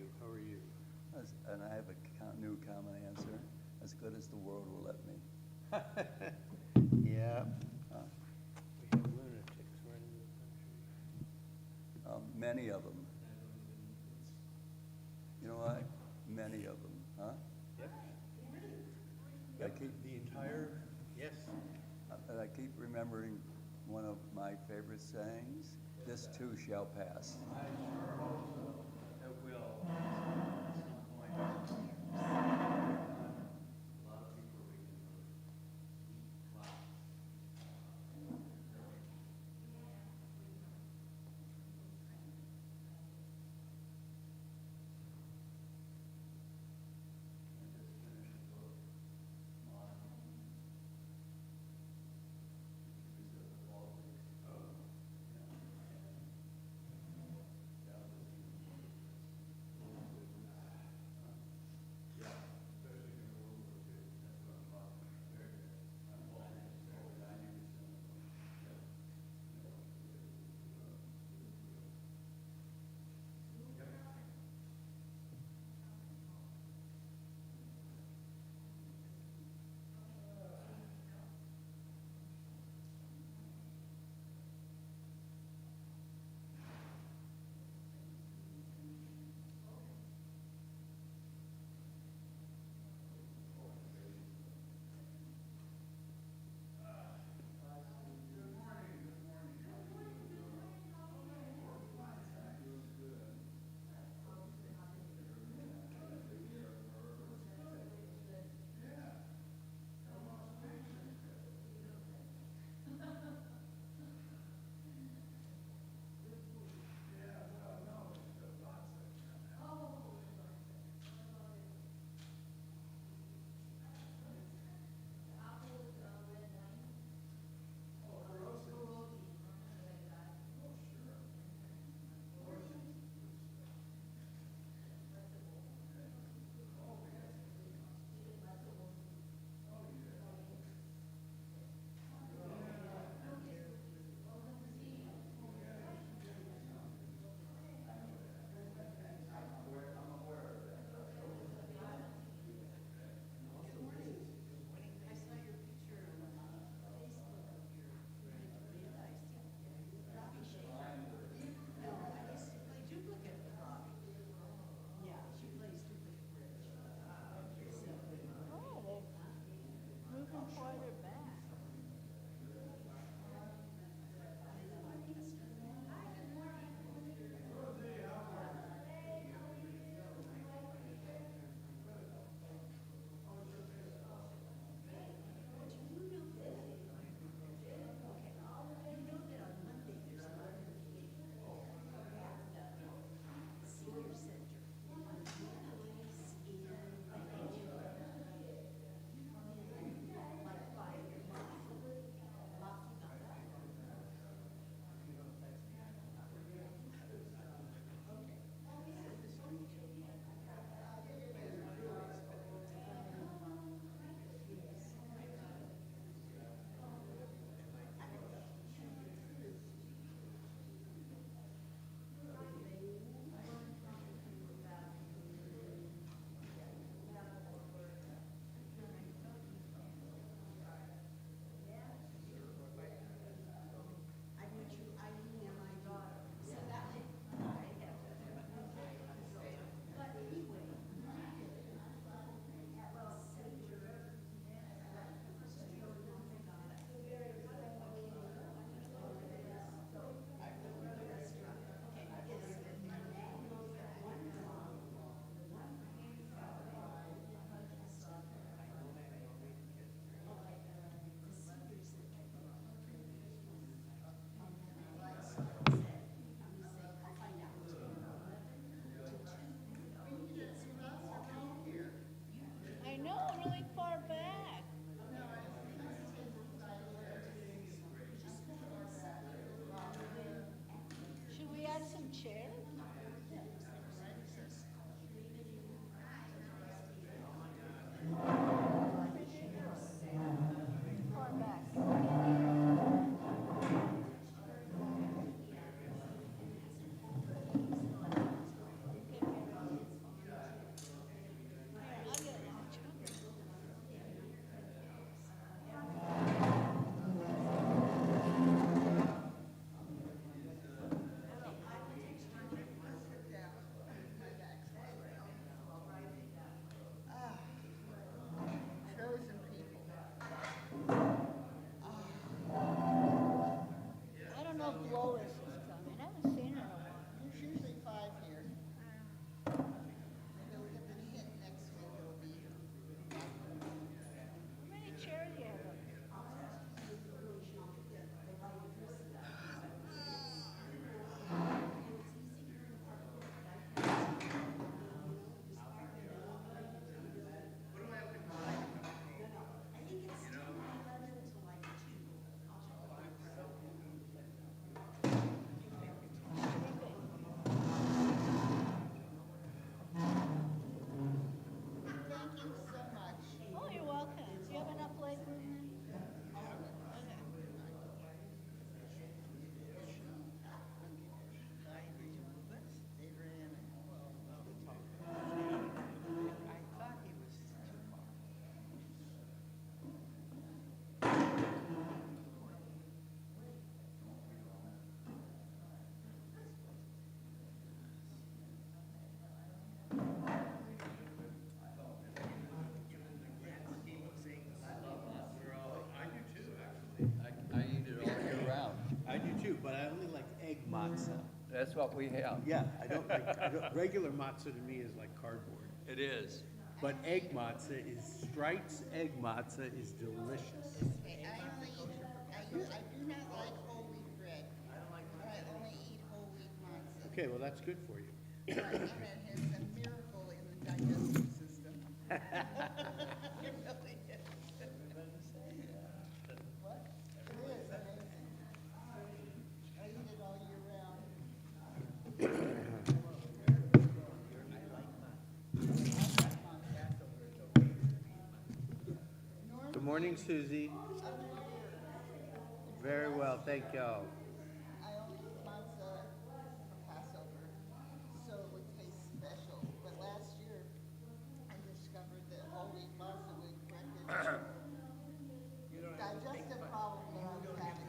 you. How are you? And I have a new common answer, as good as the world will let me. Yeah. Huh? We have lunatics running the country. Many of them. You know what? Many of them, huh? Yep. I keep, The entire, yes. I keep remembering one of my favorite sayings, this too shall pass. I sure hope so. It will. At some point. A lot of people are reading the wow. I just finished a book on Teresa of the Baltic. Oh. Yeah. And that was matzah. That's what we have. Yeah, regular matzah to me is like cardboard. It is. But egg matzah Stripes egg matzah is delicious. I do not like whole wheat bread. I only eat whole wheat matzah. Okay, well, that's good for you. And it is a miracle in the digestive system. It really is. What? It is amazing. I eat it all year round. Good morning, Susie. Very well, thank y'all. I only eat matzah for Passover, so it would taste special. But last year, I discovered that whole wheat matzah would correct the digestive problem that I was having.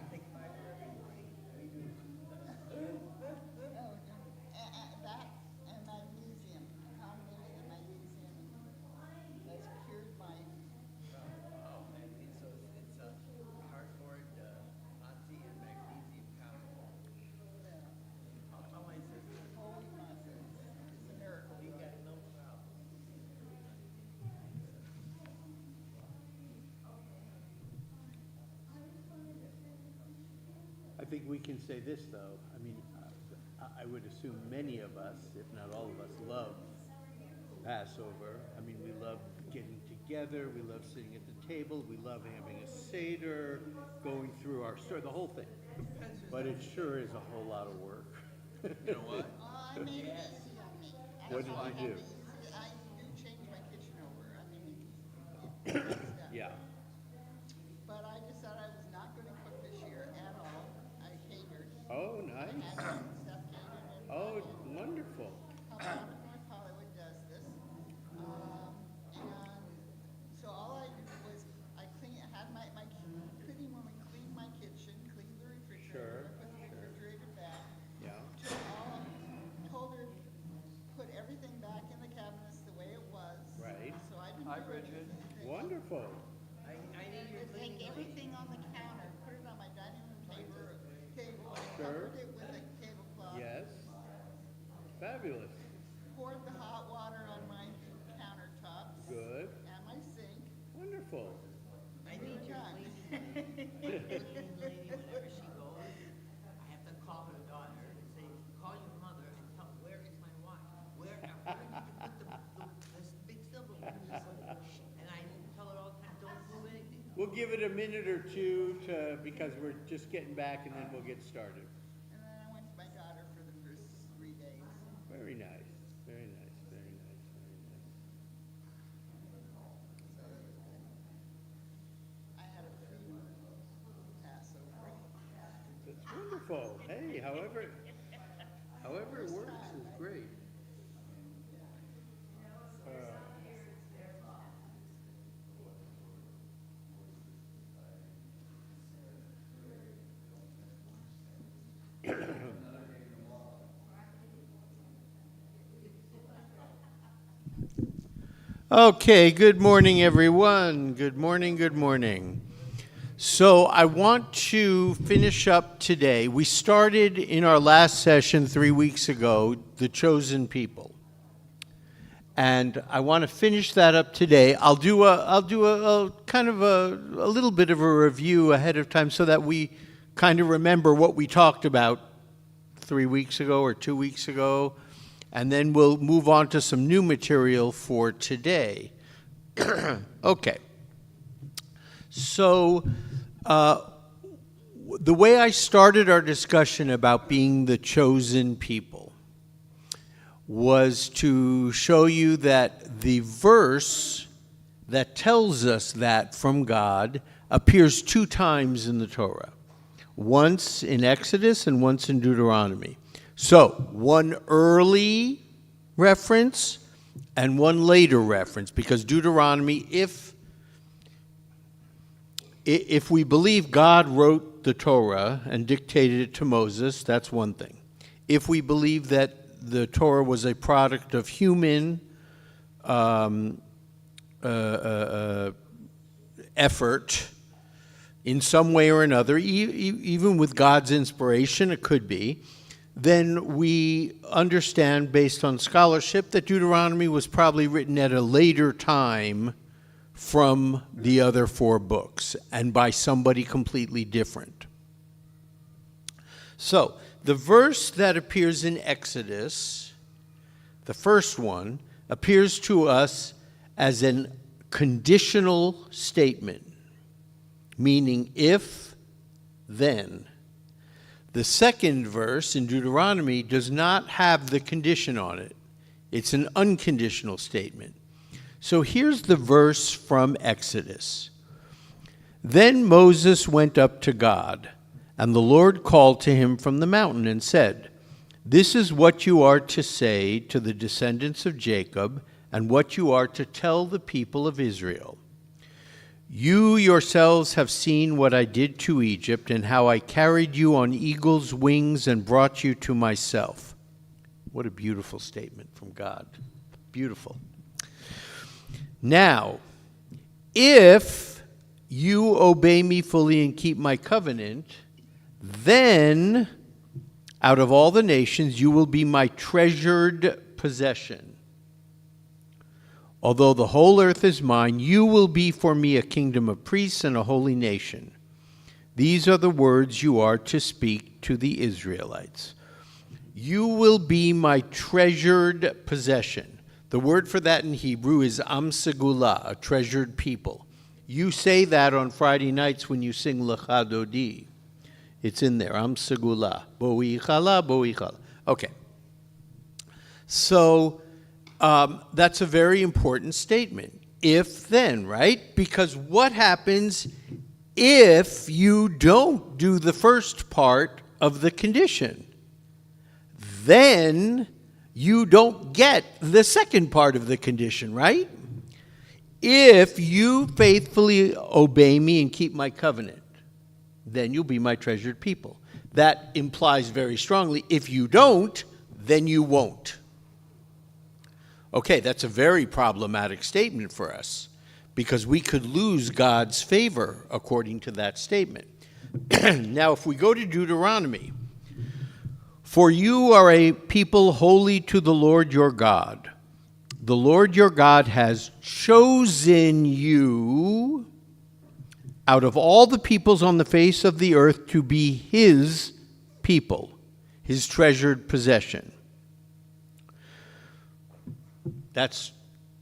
That and magnesium, a combination of magnesium, that's cured my. Oh, and so it's a cardboard, Nazi and magnesium powder. How is this? Whole wheat matzah is a miracle. You got no problem. I think we can say this, though. I mean, I would assume many of us, if not all of us, love Passover. I mean, we love getting together, we love sitting at the table, we love having a Seder, going through our story, the whole thing. But it sure is a whole lot of work. You know what? I made it easy on me. What did you do? I do change my kitchen over. I mean, it's done. Yeah. But I decided I was not going to cook this year at all. I catered. Oh, I nice. had some stuff catered in. Oh, wonderful. Come out of North Hollywood does this. And so all I did was I had my cleaning woman clean my kitchen, clean the refrigerator, Sure, put the refrigerator back. Yeah. Told her, put everything back in the cabinets the way it was. Right. So I didn't. Hi, do Bridget. anything. Wonderful. I need your Just take everything on the counter, put it on my dining room table, I Sure. covered it with a tablecloth. Yes. Fabulous. Poured the hot water on my countertops. Good. And my sink. Wonderful. I need your Done. cleaning lady whenever she goes. I have to call her daughter and say, call your mother and tell her, where is my watch? Where did you put this big silver one? And I tell her all the time, don't move anything. We'll give it a minute or two because we're just getting back and then we'll get started. And then I went to my daughter for the first 3 days. Very nice, very nice, very nice, very nice. So it was good. I had a free Passover. That's wonderful. Hey, however it works is great. Okay, good morning, everyone. Good morning, good morning. So I want to finish up today. We started in our last session 3 weeks ago, the chosen people. And I want to finish that up today. I'll do a kind of a little bit of a review ahead of time so that we kind of remember what we talked about 3 weeks ago or 2 weeks ago. And then we'll move on to some new material for today. Okay. So the way I started our discussion about being the chosen people was to show you that the verse that tells us that from God appears 2 times in the Torah. Once in Exodus and once in Deuteronomy. So, one early reference and one later reference, because Deuteronomy, if we believe God wrote the Torah and dictated it to Moses, that's one thing. If we believe that the Torah was a product of human effort in some way or another, even with God's inspiration, it could be, then we understand, based on scholarship, that Deuteronomy was probably written at a later time from the other 4 books, and by somebody completely different. So, the verse that appears in Exodus, the first one, appears to us as a conditional statement, meaning if, then. The second verse in Deuteronomy does not have the condition on it. It's an unconditional statement. So here's the verse from Exodus. Then Moses went up to God, and the Lord called to him from the mountain and said, "This is what you are to say to the descendants of Jacob, and what you are to tell the people of Israel. You yourselves have seen what I did to Egypt, and how I carried you on eagle's wings and brought you to myself." What a beautiful statement from God. Beautiful. Now, if you obey me fully and keep my covenant, then out of all the nations you will be my treasured possession. Although the whole earth is mine, you will be for me a kingdom of priests and a holy nation. These are the words you are to speak to the Israelites. You will be my treasured possession. The word for that in Hebrew is Am Segula, a treasured people. You say that on Friday nights when you sing Lecha Dodi. It's in there, Am Segula. Bo'ichala, bo'ichala. Okay. So that's a very important statement. If then, right? Because what happens if you don't do the first part of the condition? Then you don't get the second part of the condition, right? If you faithfully obey me and keep my covenant, then you'll be my treasured people. That implies very strongly, if you don't, then you won't. Okay, that's a very problematic statement for us, because we could lose God's favor according to that statement. Now, if we go to Deuteronomy, "For you are a people holy to the Lord your God. The Lord your God has chosen you out of all the peoples on the face of the earth to be his people, his treasured possession." That's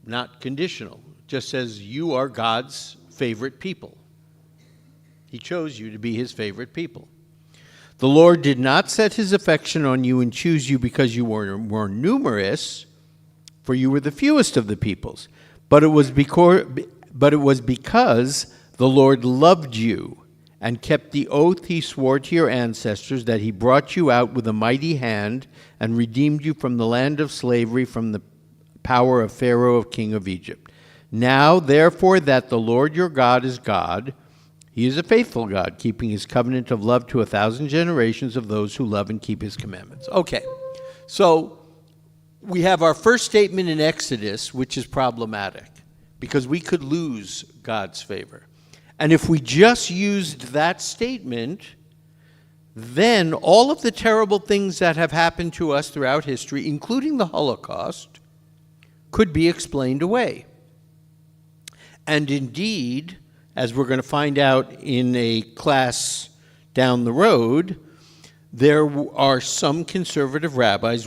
not conditional. It just says you are God's favorite people. He chose you to be his favorite people. "The Lord did not set his affection on you and choose you because you were more numerous, for you were the fewest of the peoples, but it was because the Lord loved you and kept the oath he swore to your ancestors, that he brought you out with a mighty hand and redeemed you from the land of slavery, from the power of Pharaoh, king of Egypt. Now, therefore, that the Lord your God is God, he is a faithful God, keeping his covenant of love to 1,000 generations of those who love and keep his commandments." Okay, so we have our first statement in Exodus, which is problematic, because we could lose God's favor. And if we just used that statement, then all of the terrible things that have happened to us throughout history, including the Holocaust, could be explained away. And indeed, as we're going to find out in a class down the road, there were some conservative rabbis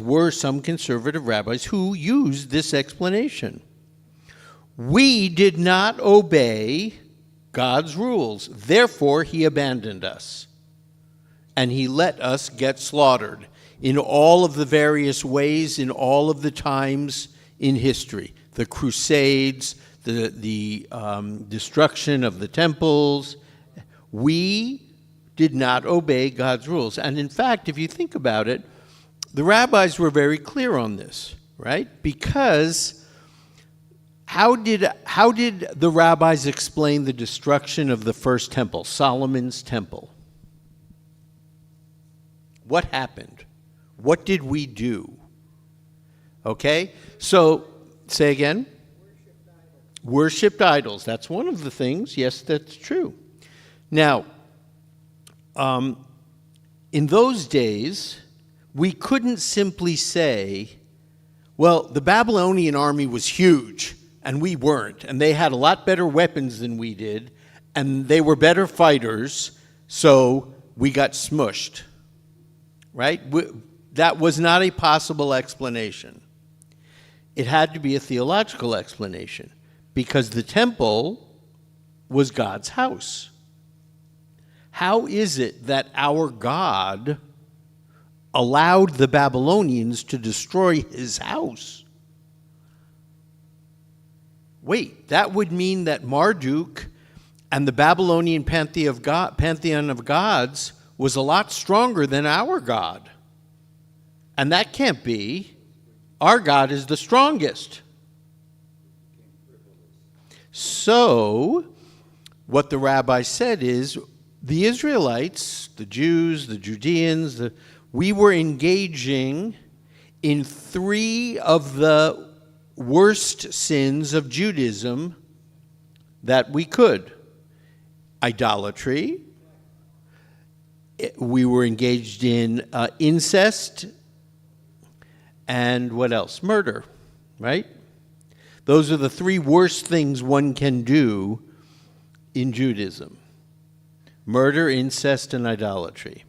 who used this explanation. We did not obey God's rules, therefore he abandoned us. And he let us get slaughtered in all of the various ways, in all of the times in history. The Crusades, the destruction of the temples. We did not obey God's rules. And in fact, if you think about it, the rabbis were very clear on this, right? Because how did the rabbis explain the destruction of the first temple, Solomon's temple? What happened? What did we do? Okay, so say again. Worshipped idols. That's one of the things. Yes, that's true. Now, in those days, we couldn't simply say, well, the Babylonian army was huge, and we weren't, and they had a lot better weapons than we did, and they were better fighters, so we got smushed, right? That was not a possible explanation. It had to be a theological explanation, because the temple was God's house. How is it that our God allowed the Babylonians to destroy his house? Wait, that would mean that Marduk and the Babylonian pantheon of gods was a lot stronger than our God. And that can't be. Our God is the strongest. So, what the rabbi said is, the Israelites, the Jews, the Judeans, we were engaging in three of the worst sins of Judaism that we could. Idolatry. We were engaged in incest. And what else? Murder, right? Those are the three worst things one can do in Judaism. Murder, incest, and idolatry.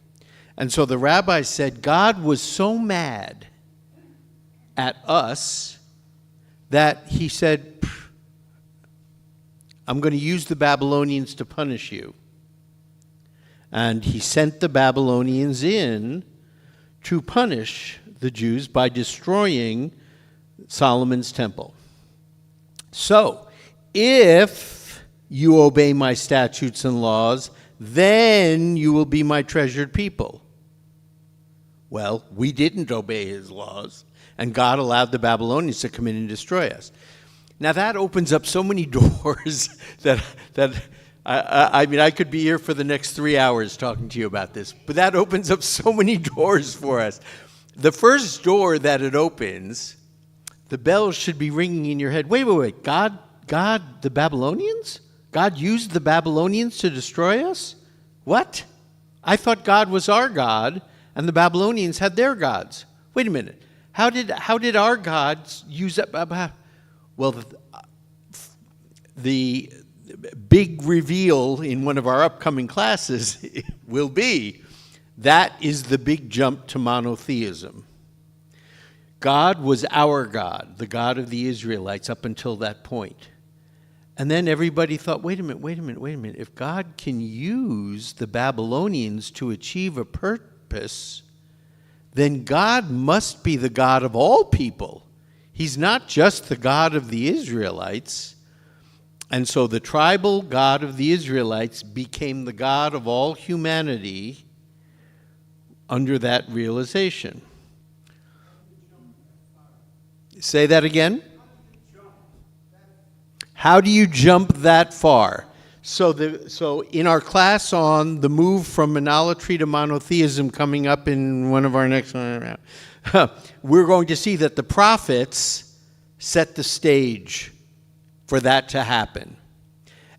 And so the rabbi said God was so mad at us that he said, I'm going to use the Babylonians to punish you. And he sent the Babylonians in to punish the Jews by destroying Solomon's temple. So, if you obey my statutes and laws, then you will be my treasured people. Well, we didn't obey his laws, and God allowed the Babylonians to come in and destroy us. Now that opens up so many doors that I mean, I could be here for the next 3 hours talking to you about this, but that opens up so many doors for us. The first door that it opens, the bells should be ringing in your head. Wait. God, the Babylonians? God used the Babylonians to destroy us? What? I thought God was our God, and the Babylonians had their gods. Wait a minute. How did our gods use it? Well, the big reveal in one of our upcoming classes will be that is the big jump to monotheism. God was our God, the God of the Israelites, up until that point. And then everybody thought, wait a minute. If God can use the Babylonians to achieve a purpose, then God must be the God of all people. He's not just the God of the Israelites. And so the tribal God of the Israelites became the God of all humanity under that realization. Say that again? How do you jump that far? So in our class on the move from monolatry to monotheism coming up in one of our next we're going to see that the prophets set the stage for that to happen.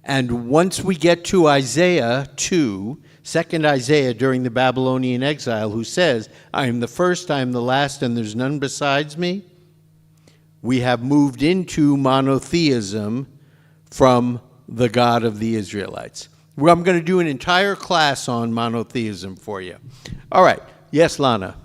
And once we get to Isaiah 2, second Isaiah during the Babylonian exile, who says, I am the first, I am the last, and there's none besides me, we have moved into monotheism from the God of the Israelites. Well, I'm going to do an entire class on monotheism for you. All right. Yes, Lana.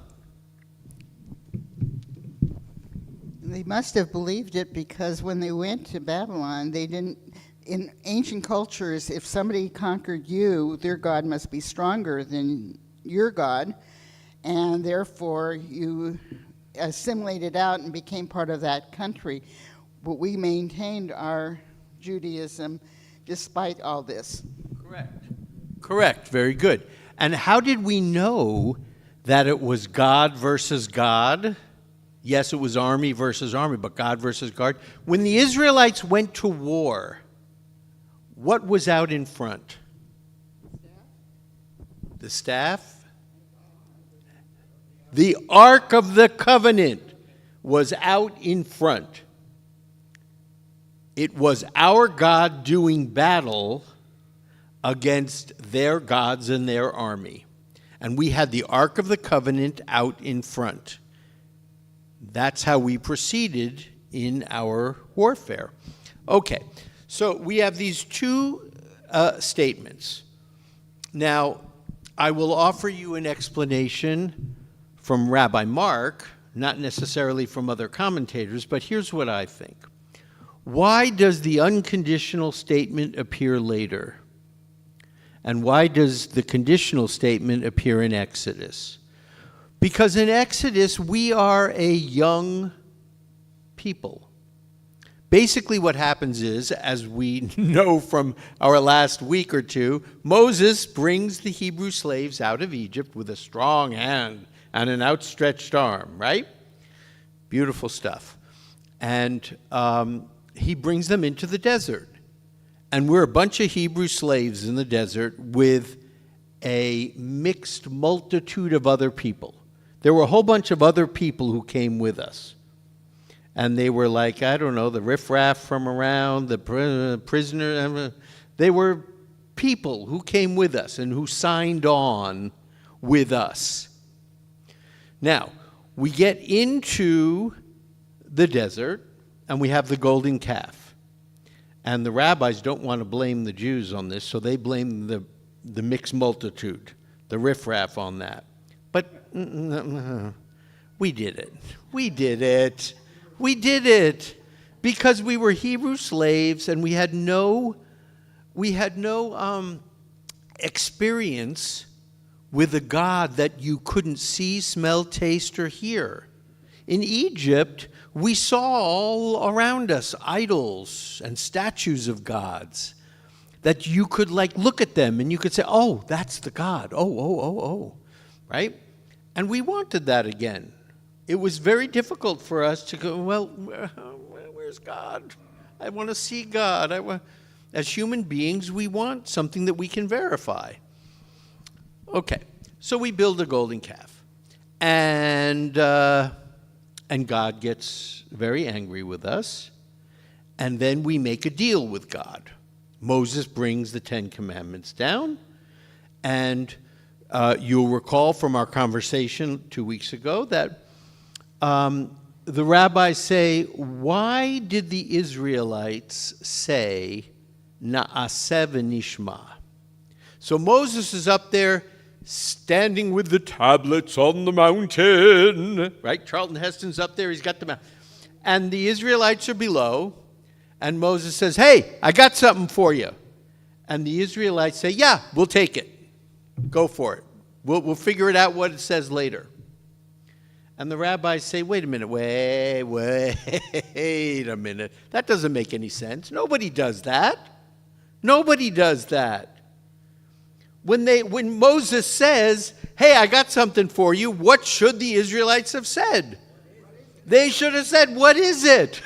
They must have believed it because when they went to Babylon, they didn't. In ancient cultures, if somebody conquered you, their God must be stronger than your God, and therefore you assimilated out and became part of that country. But we maintained our Judaism despite all this. Correct. Very good. And how did we know that it was God versus God? Yes, it was army versus army, but God versus God. When the Israelites went to war, what was out in front? The staff? The Ark of the Covenant was out in front. It was our God doing battle against their gods and their army. And we had the Ark of the Covenant out in front. That's how we proceeded in our warfare. Okay, so we have these two statements. Now, I will offer you an explanation from Rabbi Mark, not necessarily from other commentators, but here's what I think. Why does the unconditional statement appear later? And why does the conditional statement appear in Exodus? Because in Exodus, we are a young people. Basically what happens is, as we know from our last week or two, Moses brings the Hebrew slaves out of Egypt with a strong hand and an outstretched arm, right? Beautiful stuff. And he brings them into the desert. And we're a bunch of Hebrew slaves in the desert with a mixed multitude of other people. There were a whole bunch of other people who came with us. And they were like, I don't know, the riffraff from around, the prisoner. They were people who came with us and who signed on with us. Now, we get into the desert, and we have the golden calf. And the rabbis don't want to blame the Jews on this, so they blame the mixed multitude, the riffraff on that. But we did it. We did it. We did it. Because we were Hebrew slaves, and we had no experience with a God that you couldn't see, smell, taste, or hear. In Egypt, we saw all around us idols and statues of gods that you could look at them and you could say, oh, that's the God. Oh, right? And we wanted that again. It was very difficult for us to go, well, where's God? I want to see God. As human beings, we want something that we can verify. Okay, so we build a golden calf. And God gets very angry with us. And then we make a deal with God. Moses brings the Ten Commandments down. And you'll recall from our conversation 2 weeks ago that the rabbis say, why did the Israelites say, Na'aseh v'nishma? So Moses is up there standing with the tablets on the mountain, right? Charlton Heston's up there, he's got the mountain. And the Israelites are below, and Moses says, hey, I got something for you. And the Israelites say, yeah, we'll take it. Go for it. We'll figure it out what it says later. And the rabbis say, wait a minute, wait a minute. That doesn't make any sense. Nobody does that. Nobody does that. When Moses says, hey, I got something for you, what should the Israelites have said? They should have said, what is it?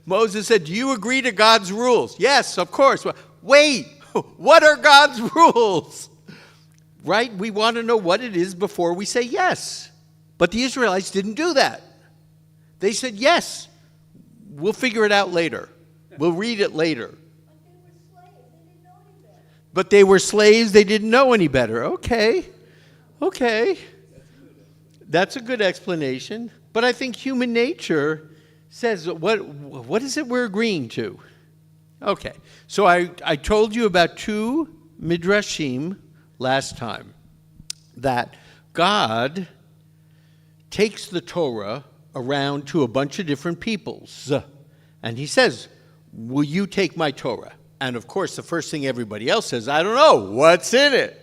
Moses said, do you agree to God's rules? Yes, of course. Wait, what are God's rules? Right? We want to know what it is before we say yes. But the Israelites didn't do that. They said, yes, we'll figure it out later. We'll read it later. But they were slaves, they didn't know any better. Okay. That's a good explanation. But I think human nature says, what is it we're agreeing to? Okay. So I told you about two midrashim last time, that God takes the Torah around to a bunch of different peoples. And he says, will you take my Torah? And of course, the first thing everybody else says, I don't know, what's in it?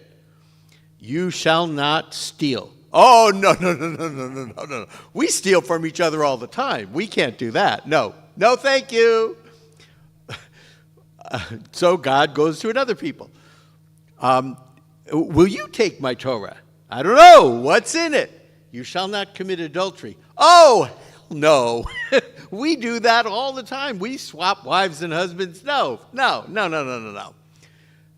You shall not steal. Oh, no. We steal from each other all the time. We can't do that. No, thank you. So God goes to another people. Will you take my Torah? I don't know. What's in it? You shall not commit adultery. Oh, no. We do that all the time. We swap wives and husbands. No.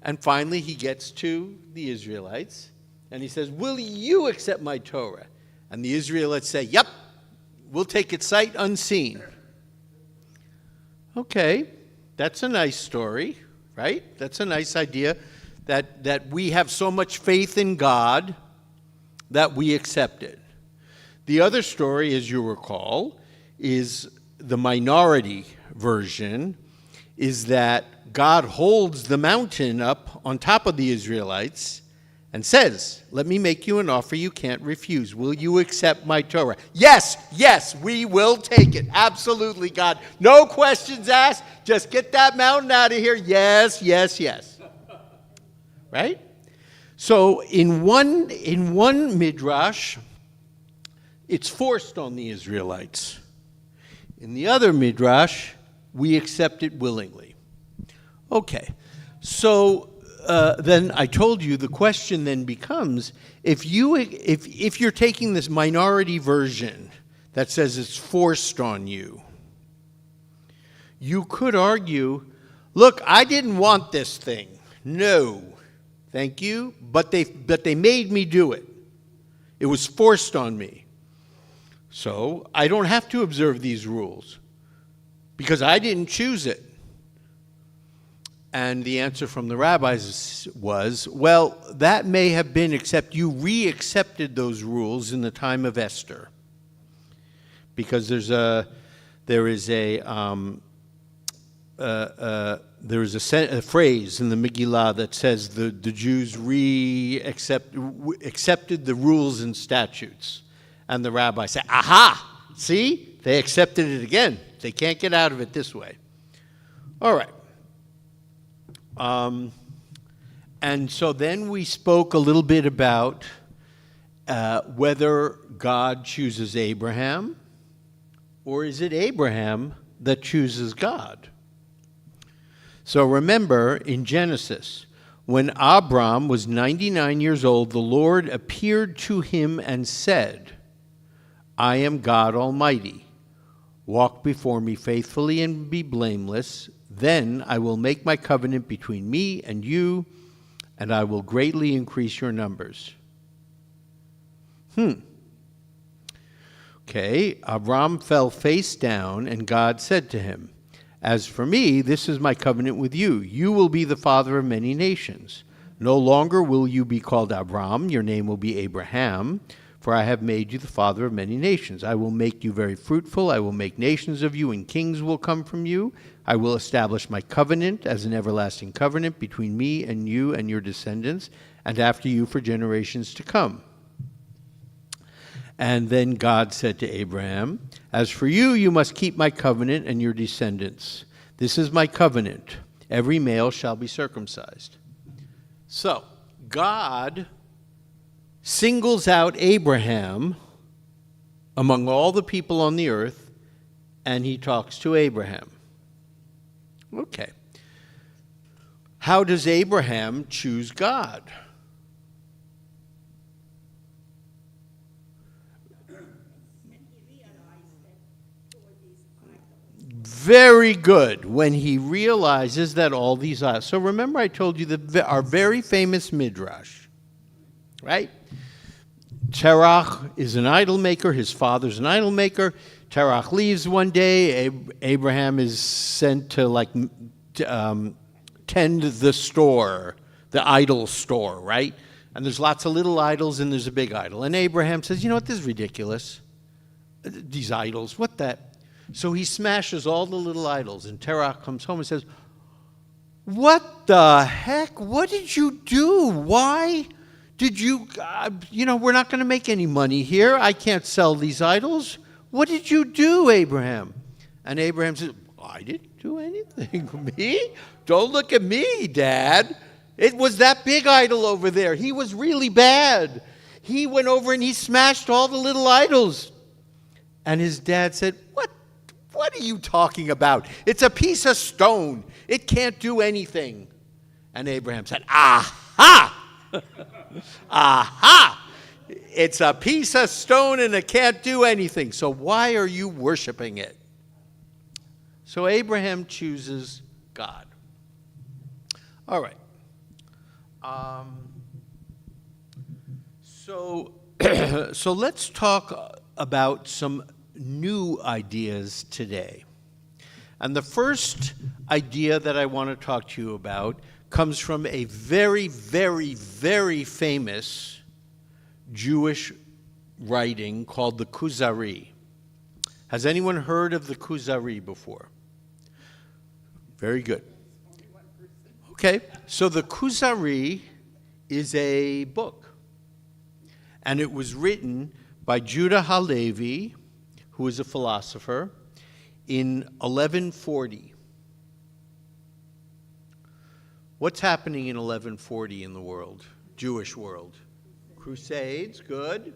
And finally, he gets to the Israelites, and he says, will you accept my Torah? And the Israelites say, yep, we'll take it sight unseen. Okay, that's a nice story, right? That's a nice idea. that we have so much faith in God that we accept it. The other story, as you recall, is the minority version, is that God holds the mountain up on top of the Israelites and says, let me make you an offer you can't refuse. Will you accept my Torah? Yes, yes, we will take it. Absolutely, God. No questions asked. Just get that mountain out of here. Yes, yes, yes. Right? So in one midrash, it's forced on the Israelites. In the other midrash, we accept it willingly. Okay, so then I told you the question then becomes, if you're taking this minority version that says it's forced on you, you could argue, look, I didn't want this thing. No, thank you, but they made me do it. It was forced on me. So I don't have to observe these rules because I didn't choose it. And the answer from the rabbis was, well, that may have been, except you re-accepted those rules in the time of Esther. Because there is a phrase in the Megillah that says the Jews accepted the rules and statutes. And the rabbis say, aha, see? They accepted it again. They can't get out of it this way. All right. And so then we spoke a little bit about whether God chooses Abraham, or is it Abraham that chooses God? So remember, in Genesis, when Abram was 99 years old, the Lord appeared to him and said, I am God Almighty. Walk before me faithfully and be blameless. Then I will make my covenant between me and you, and I will greatly increase your numbers. Okay, Abram fell face down, and God said to him, as for me, this is my covenant with you. You will be the father of many nations. No longer will you be called Abram, your name will be Abraham, for I have made you the father of many nations. I will make you very fruitful. I will make nations of you, and kings will come from you. I will establish my covenant as an everlasting covenant between me and you and your descendants, and after you for generations to come. And then God said to Abraham, as for you, you must keep my covenant and your descendants. This is my covenant. Every male shall be circumcised. So, God singles out Abraham among all the people on the earth, and he talks to Abraham. Okay. How does Abraham choose God? Very good. When he realizes that all these idols. So remember I told you our very famous midrash, right? Terach is an idol maker. His father's an idol maker. Terach leaves one day. Abraham is sent to tend the store, the idol store, right? And there's lots of little idols and there's a big idol. And Abraham says, you know what, this is ridiculous. These idols, what that? So he smashes all the little idols, and Terach comes home and says, what the heck? What did you do? Why did you, we're not going to make any money here. I can't sell these idols. What did you do, Abraham? And Abraham says, I didn't do anything. Me? Don't look at me, Dad. It was that big idol over there. He was really bad. He went over and he smashed all the little idols. And his dad said, What are you talking about? It's a piece of stone. It can't do anything. And Abraham said, aha! Aha! It's a piece of stone and it can't do anything. So why are you worshiping it? So Abraham chooses God. All right. So let's talk about some new ideas today. And the first idea that I want to talk to you about comes from a very, very, very famous Jewish writing called the Kuzari. Has anyone heard of the Kuzari before? Very good. Okay, so the Kuzari is a book, and it was written by Judah Halevi, who is a philosopher, in 1140. What's happening in 1140 in the world, Jewish world? Crusades, good.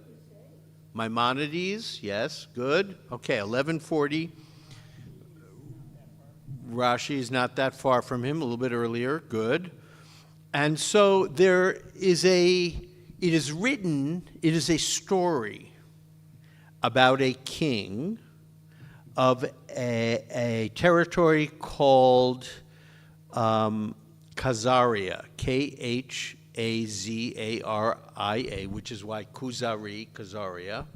Maimonides, yes, good. Okay, 1140. Rashi is not that far from him, a little bit earlier, good. And so it is a story about a king of a territory called Khazaria, Khazaria, which is why Khazaria,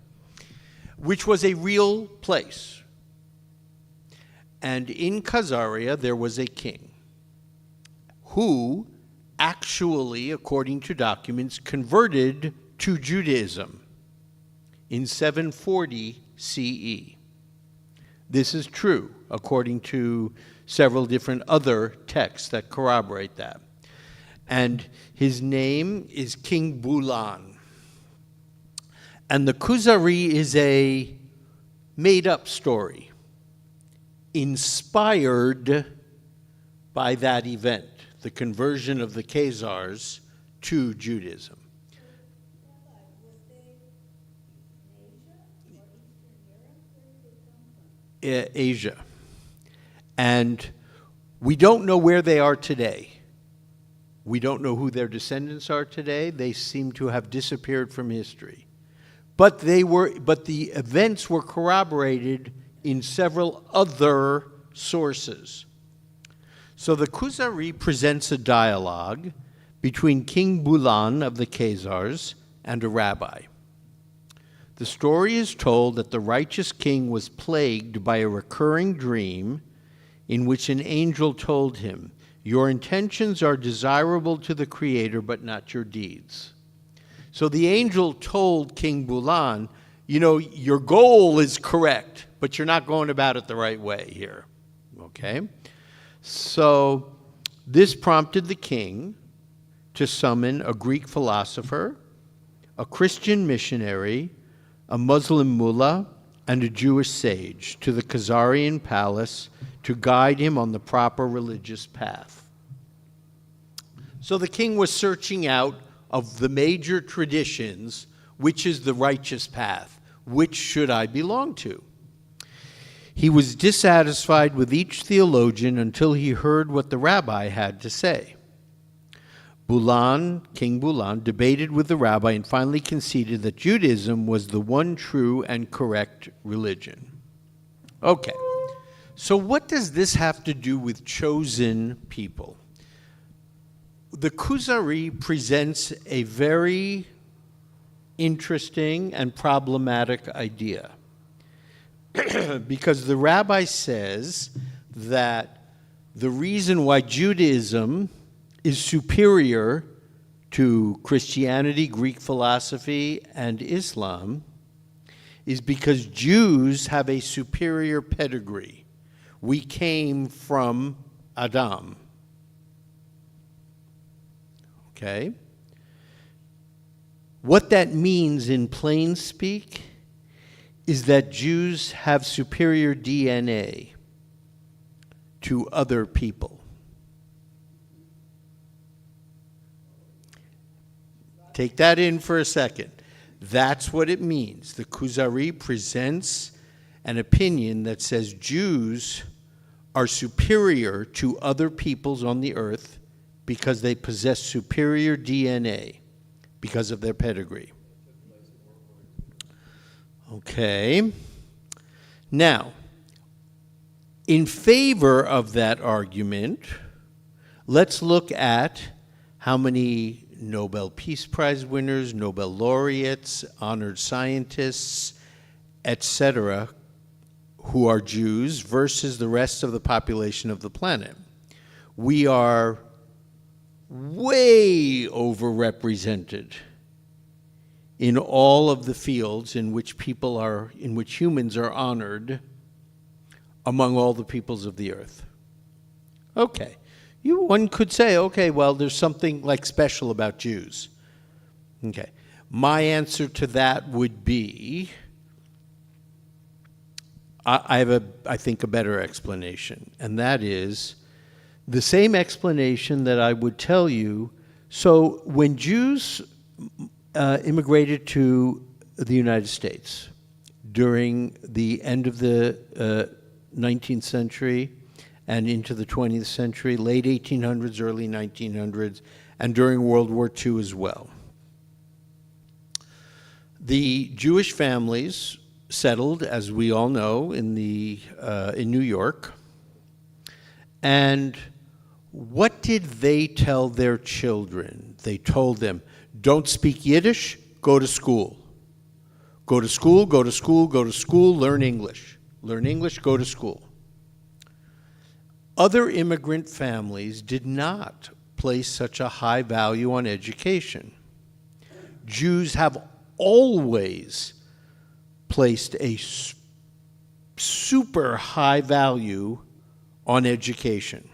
which was a real place. And in Khazaria, there was a king who actually, according to documents, converted to Judaism in 740 CE. This is true, according to several different other texts that corroborate that. And his name is King Bulan. And the Kuzari is a made-up story, inspired by that event, the conversion of the Khazars to Judaism. Asia. And we don't know where they are today. We don't know who their descendants are today. They seem to have disappeared from history. But the events were corroborated in several other sources. So the Kuzari presents a dialogue between King Bulan of the Khazars and a rabbi. The story is told that the righteous king was plagued by a recurring dream in which an angel told him, "Your intentions are desirable to the Creator, but not your deeds." So the angel told King Bulan, your goal is correct, but you're not going about it the right way here. Okay? So this prompted the king to summon a Greek philosopher, a Christian missionary, a Muslim mullah, and a Jewish sage to the Khazarian palace to guide him on the proper religious path. So the king was searching out of the major traditions, which is the righteous path, which should I belong to? He was dissatisfied with each theologian until he heard what the rabbi had to say. King Bulan, debated with the rabbi and finally conceded that Judaism was the one true and correct religion. Okay, so what does this have to do with chosen people? The Kuzari presents a very interesting and problematic idea because the rabbi says that the reason why Judaism is superior to Christianity, Greek philosophy, and Islam is because Jews have a superior pedigree. We came from Adam. Okay? What that means in plain speak is that Jews have superior DNA to other people. Take that in for a second. That's what it means. The Kuzari presents an opinion that says Jews are superior to other peoples on the earth because they possess superior DNA because of their pedigree. Okay. Now, in favor of that argument, let's look at how many Nobel Peace Prize winners, Nobel laureates, honored scientists, etc., who are Jews versus the rest of the population of the planet. We are way overrepresented in all of the fields in which humans are honored among all the peoples of the earth. Okay. One could say, okay, well, there's something like special about Jews. Okay. My answer to that would be, I have I think, a better explanation, and that is the same explanation that I would tell you. So when Jews immigrated to the United States during the end of the 19th century and into the 20th century, late 1800s, early 1900s, and during World War II as well, the Jewish families settled, as we all know, in New York. And what did they tell their children? They told them, don't speak Yiddish, go to school. Go to school, go to school, go to school, learn English. Learn English, go to school. Other immigrant families did not place such a high value on education. Jews have always placed a super high value on education.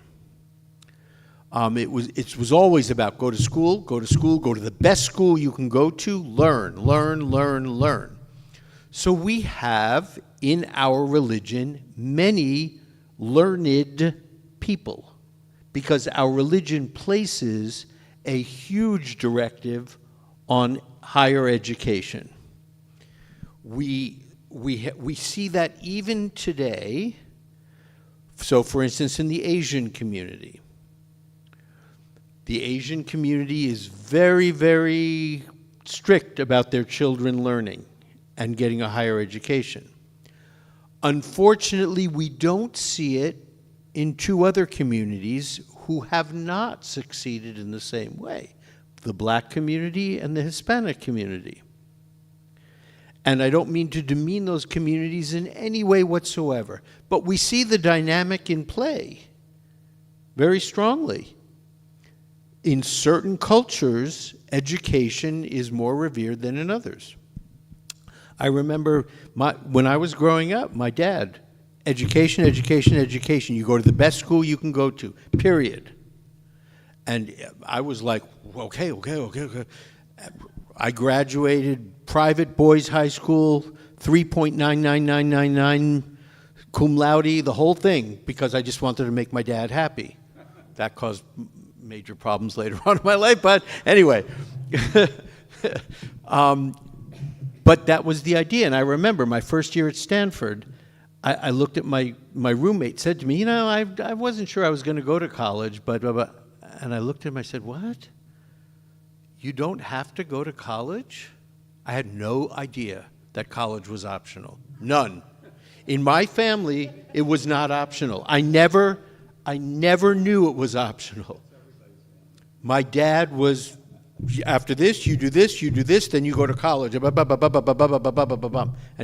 It was always about go to school, go to school, go to the best school you can go to, learn, learn, learn, learn. So we have in our religion many learned people because our religion places a huge directive on higher education. We see that even today. So, for instance, in the Asian community is very, very strict about their children learning and getting a higher education. Unfortunately, we don't see it in two other communities who have not succeeded in the same way, the Black community and the Hispanic community. And I don't mean to demean those communities in any way whatsoever, but we see the dynamic in play very strongly. In certain cultures, education is more revered than in others. I remember when I was growing up, my dad, education, education, education. You go to the best school you can go to, period. And I was like, okay. I graduated private boys high school, 3.99999, cum laude, the whole thing, because I just wanted to make my dad happy. That caused major problems later on in my life, but anyway. But that was the idea, and I remember my first year at Stanford, I looked at my roommate, said to me, you know, I wasn't sure I was going to go to college, but and I looked at him, I said, what? You don't have to go to college? I had no idea that college was optional. None. In my family, it was not optional. I never knew it was optional. My dad was, after this, you do this, then you go to college. And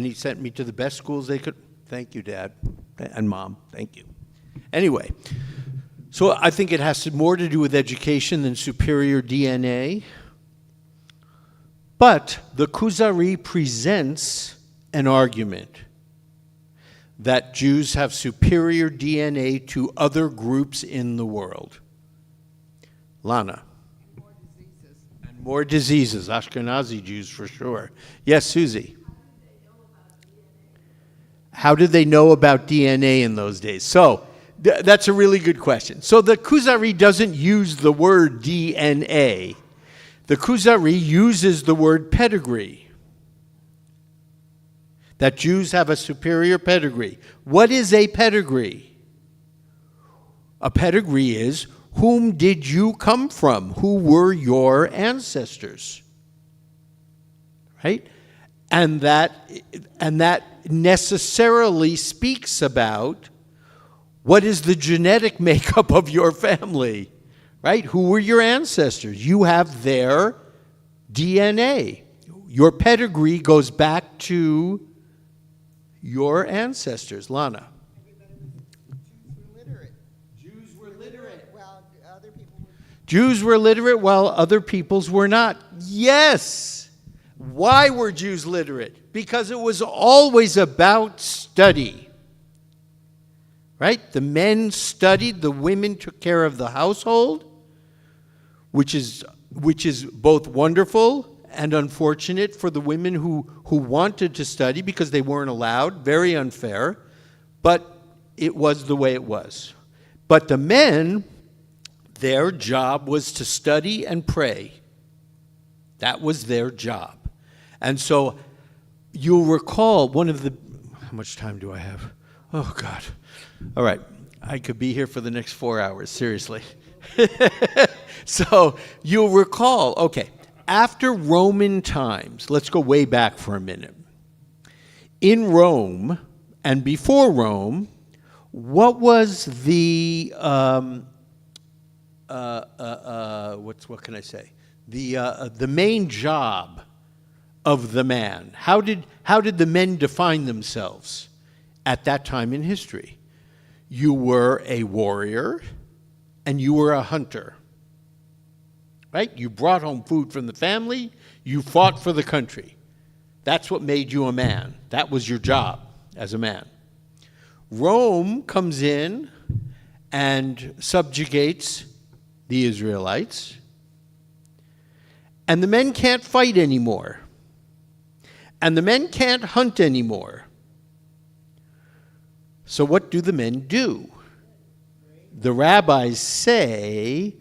he sent me to the best schools they could. Thank you, Dad and Mom. Thank you. Anyway, so I think it has more to do with education than superior DNA. But the Kuzari presents an argument that Jews have superior DNA to other groups in the world. Lana. And more diseases. Ashkenazi Jews for sure. Yes, Susie. How did they know about DNA in those days? So that's a really good question. So the Kuzari doesn't use the word DNA. The Kuzari uses the word pedigree. That Jews have a superior pedigree. What is a pedigree? A pedigree is, whom did you come from? Who were your ancestors? Right? And that necessarily speaks about what is the genetic makeup of your family, right? Who were your ancestors? You have their DNA. Your pedigree goes back to your ancestors. Lana. Jews were literate. Jews were literate. Well, other people were. Jews were literate while other peoples were not. Yes. Why were Jews literate? Because it was always about study. Right? The men studied, the women took care of the household, which is both wonderful and unfortunate for the women who wanted to study because they weren't allowed. Very unfair. But it was the way it was. But the men, their job was to study and pray. That was their job. And so you'll recall one of the... How much time do I have? Oh, God. All right. I could be here for the next 4 hours, seriously. So you'll recall, okay, after Roman times, let's go way back for a minute. In Rome and before Rome, what was the, what can I say? The main job of the man? How did the men define themselves at that time in history? You were a warrior and you were a hunter. Right? You brought home food from the family, you fought for the country. That's what made you a man. That was your job as a man. Rome comes in and subjugates the Israelites, and the men can't fight anymore. And the men can't hunt anymore. So what do the men do? The rabbis say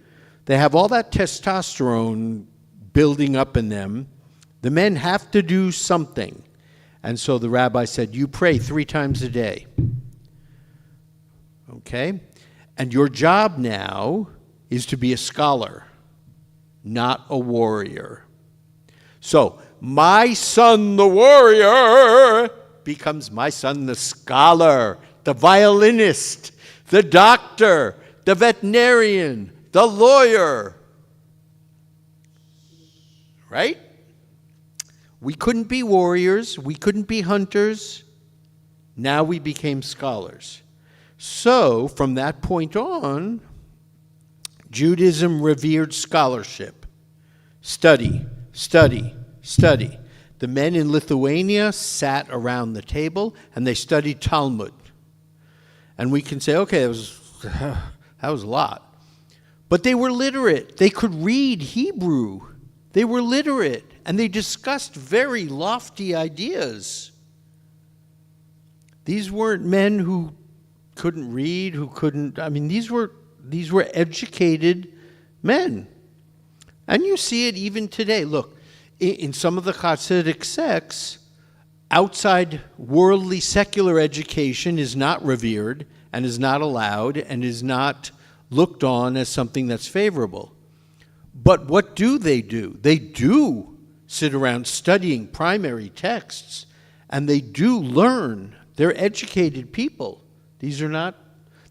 they have all that testosterone building up in them. The men have to do something. And so the rabbi said, you pray 3 times a day. Okay? And your job now is to be a scholar, not a warrior. So, my son the warrior becomes my son the scholar, the violinist, the doctor, the veterinarian, the lawyer. Right? We couldn't be warriors. We couldn't be hunters. Now we became scholars. So, from that point on, Judaism revered scholarship. Study, study, study. The men in Lithuania sat around the table and they studied Talmud. And we can say, okay, that was a lot. But they were literate. They could read Hebrew. They were literate. And they discussed very lofty ideas. These weren't men who couldn't read, who couldn't, I mean, these were educated men. And you see it even today. Look, in some of the Hasidic sects, outside worldly secular education is not revered and is not allowed and is not looked on as something that's favorable. But what do? They do sit around studying primary texts, and they do learn. They're educated people. These are not,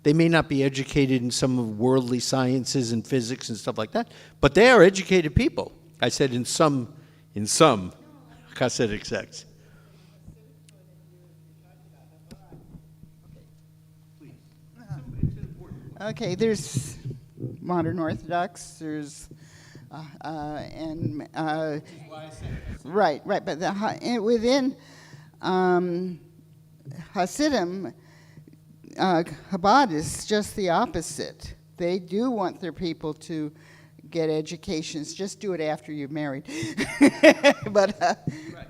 they may not be educated in some of worldly sciences and physics and stuff like that, but they are educated people. I said in some Hasidic sects. Okay, there's modern Orthodox, there's, right, but within Hasidim, Chabad is just the opposite. They do want their people to get educations. Just do it after you're married. But Right.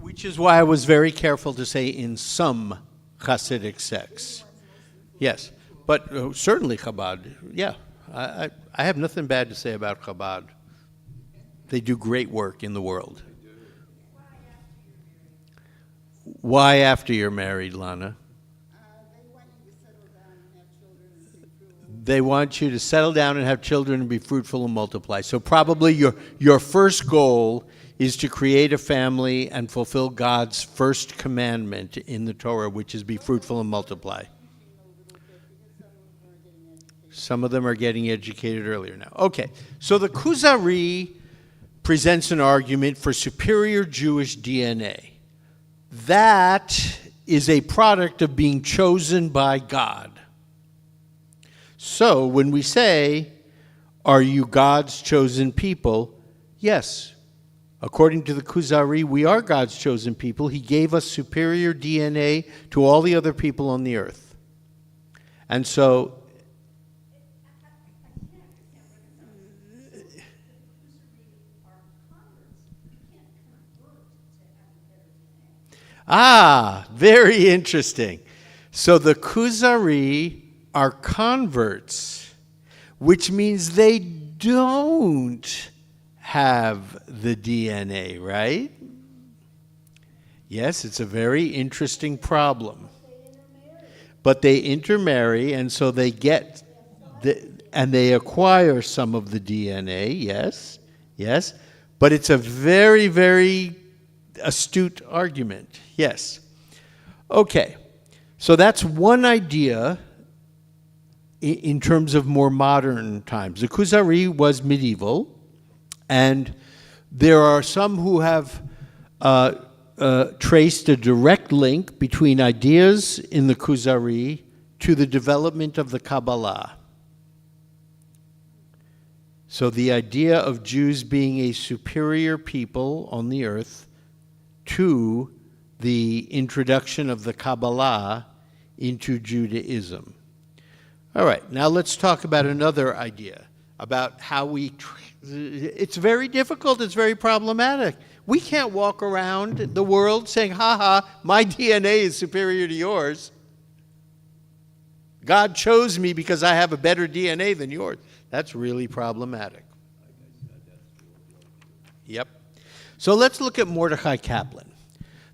Which is why I was very careful to say in some Hasidic sects. Yes, but certainly Chabad. Yeah, I have nothing bad to say about Chabad. They do great work in the world. Why after you're married, Lana? They want you to settle down and have children and be fruitful and multiply. So probably your first goal is to create a family and fulfill God's first commandment in the Torah, which is be fruitful and multiply. Some of them are getting educated earlier now. Okay, so the Kuzari presents an argument for superior Jewish DNA. That is a product of being chosen by God. So when we say, Are you God's chosen people? Yes. According to the Kuzari, we are God's chosen people. He gave us superior DNA to all the other people on the earth. And so, very interesting. So the Kuzari are converts, which means they don't have the DNA, right? Yes, it's a very interesting problem. But they intermarry, and so they get, and they acquire some of the DNA, yes, yes. But it's a very, very astute argument, yes. Okay, so that's one idea in terms of more modern times. The Kuzari was medieval, and there are some who have traced a direct link between ideas in the Kuzari to the development of the Kabbalah. So the idea of Jews being a superior people on the earth to the introduction of the Kabbalah into Judaism. All right, now let's talk about another idea, about how it's very difficult, it's very problematic. We can't walk around the world saying, ha ha, my DNA is superior to yours. God chose me because I have a better DNA than yours. That's really problematic. Yep. So let's look at Mordecai Kaplan,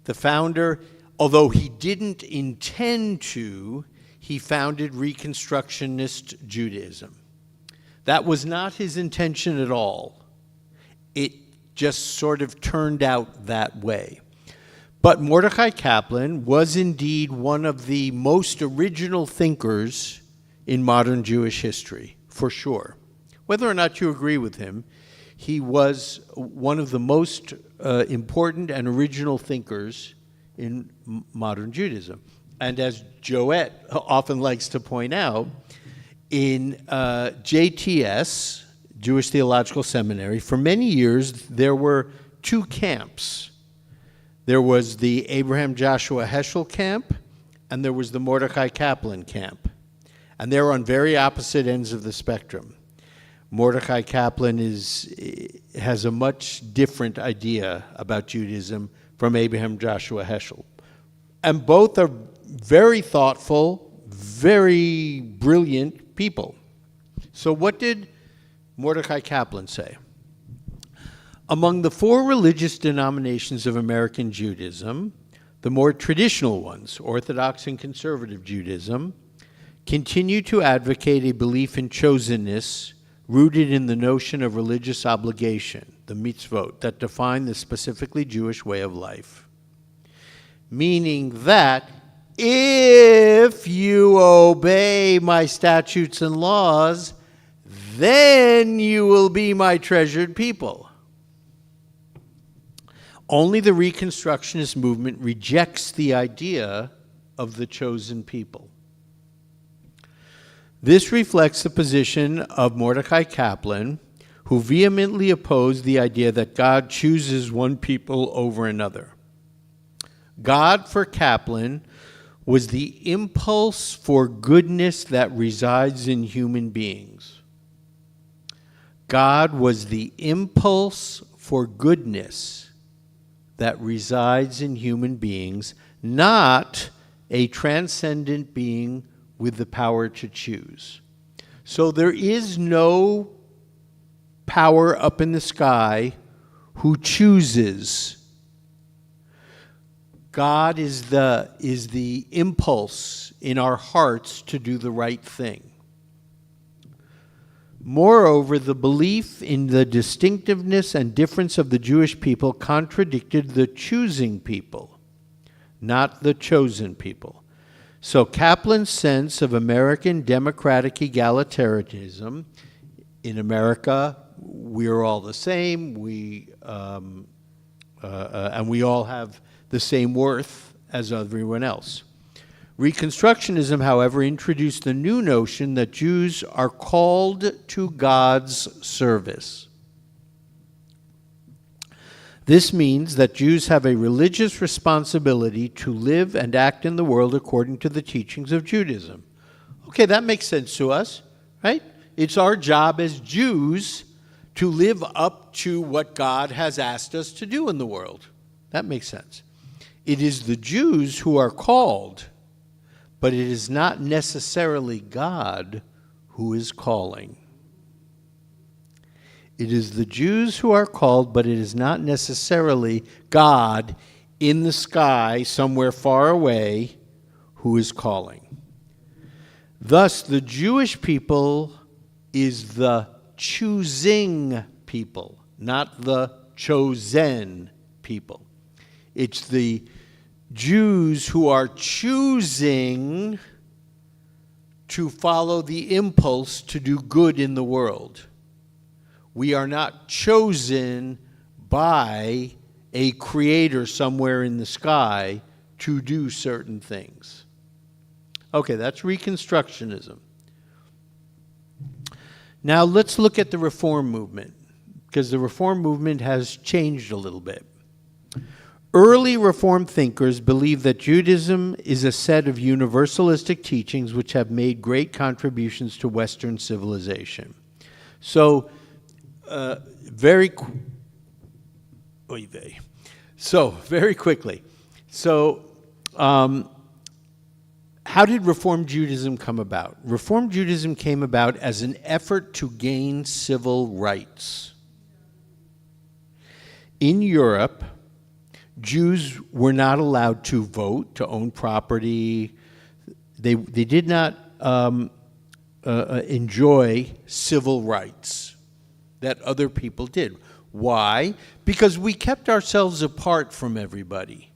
the founder. Although he didn't intend to, he founded Reconstructionist Judaism. That was not his intention at all. It just sort of turned out that way. But Mordecai Kaplan was indeed one of the most original thinkers in modern Jewish history, for sure. Whether or not you agree with him, he was one of the most important and original thinkers in modern Judaism. And as Joette often likes to point out, in JTS, Jewish Theological Seminary, for many years there were two camps. There was the Abraham Joshua Heschel camp, and there was the Mordecai Kaplan camp. And they're on very opposite ends of the spectrum. Mordecai Kaplan has a much different idea about Judaism from Abraham Joshua Heschel. And both are very thoughtful, very brilliant people. So what did Mordecai Kaplan say? Among the four religious denominations of American Judaism, the more traditional ones, Orthodox and Conservative Judaism, continue to advocate a belief in chosenness rooted in the notion of religious obligation, the mitzvot, that define the specifically Jewish way of life. Meaning that if you obey my statutes and laws, then you will be my treasured people. Only the Reconstructionist movement rejects the idea of the chosen people. This reflects the position of Mordecai Kaplan, who vehemently opposed the idea that God chooses one people over another. God, for Kaplan, was the impulse for goodness that resides in human beings. God was the impulse for goodness that resides in human beings, not a transcendent being with the power to choose. So there is no power up in the sky who chooses. God is the impulse in our hearts to do the right thing. Moreover, the belief in the distinctiveness and difference of the Jewish people contradicted the choosing people, not the chosen people. So Kaplan's sense of American democratic egalitarianism, in America, we're all the same, and we all have the same worth as everyone else, Reconstructionism, however, introduced the new notion that Jews are called to God's service. This means that Jews have a religious responsibility to live and act in the world according to the teachings of Judaism. Okay, that makes sense to us, right? It's our job as Jews to live up to what God has asked us to do in the world. That makes sense. It is the Jews who are called, but it is not necessarily God who is calling. It is the Jews who are called, but it is not necessarily God in the sky somewhere far away who is calling. Thus, the Jewish people is the choosing people, not the chosen people. It's the Jews who are choosing to follow the impulse to do good in the world. We are not chosen by a creator somewhere in the sky to do certain things. Okay, that's Reconstructionism. Now let's look at the Reform movement, because the Reform movement has changed a little bit. Early Reform thinkers believed that Judaism is a set of universalistic teachings which have made great contributions to Western civilization. So, very quickly. How did Reform Judaism come about? Reform Judaism came about as an effort to gain civil rights. In Europe, Jews were not allowed to vote, to own property. They did not enjoy civil rights that other people did. Why? Because we kept ourselves apart from everybody.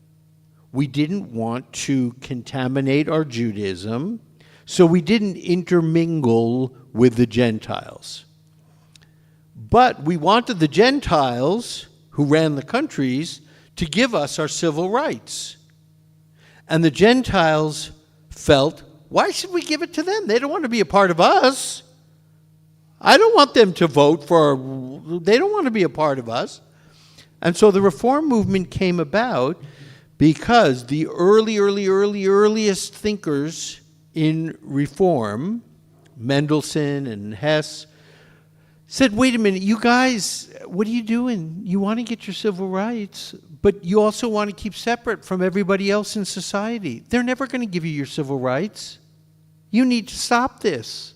We didn't want to contaminate our Judaism, so we didn't intermingle with the Gentiles. But we wanted the Gentiles, who ran the countries, to give us our civil rights. And the Gentiles felt, why should we give it to them? They don't want to be a part of us. I don't want them to vote they don't want to be a part of us. And so the Reform movement came about because the earliest thinkers in Reform, Mendelssohn and Hess, said, wait a minute, you guys, what are you doing? You want to get your civil rights, but you also want to keep separate from everybody else in society. They're never going to give you your civil rights. You need to stop this.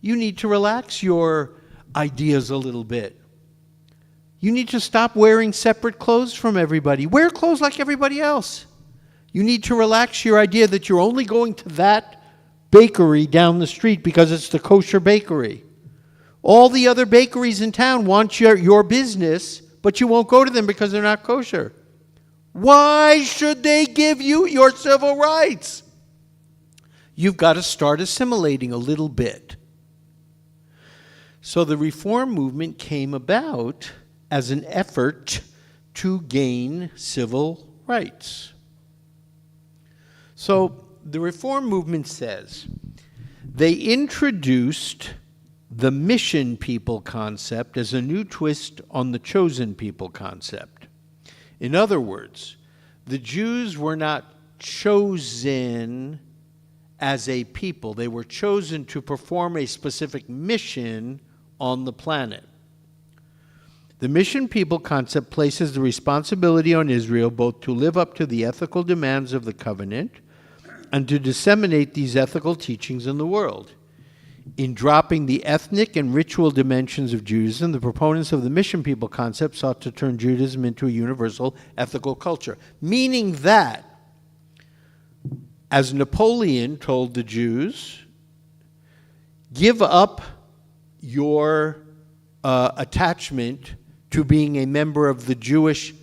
You need to relax your ideas a little bit. You need to stop wearing separate clothes from everybody. Wear clothes like everybody else. You need to relax your idea that you're only going to that bakery down the street because it's the kosher bakery. All the other bakeries in town want your business, but you won't go to them because they're not kosher. Why should they give you your civil rights? You've got to start assimilating a little bit. So the Reform movement came about as an effort to gain civil rights. So the Reform movement says they introduced the mission people concept as a new twist on the chosen people concept. In other words, the Jews were not chosen as a people. They were chosen to perform a specific mission on the planet. The mission people concept places the responsibility on Israel both to live up to the ethical demands of the covenant and to disseminate these ethical teachings in the world. In dropping the ethnic and ritual dimensions of Judaism, the proponents of the mission people concept sought to turn Judaism into a universal ethical culture, meaning that, as Napoleon told the Jews, give up your attachment to being a member of the Jewish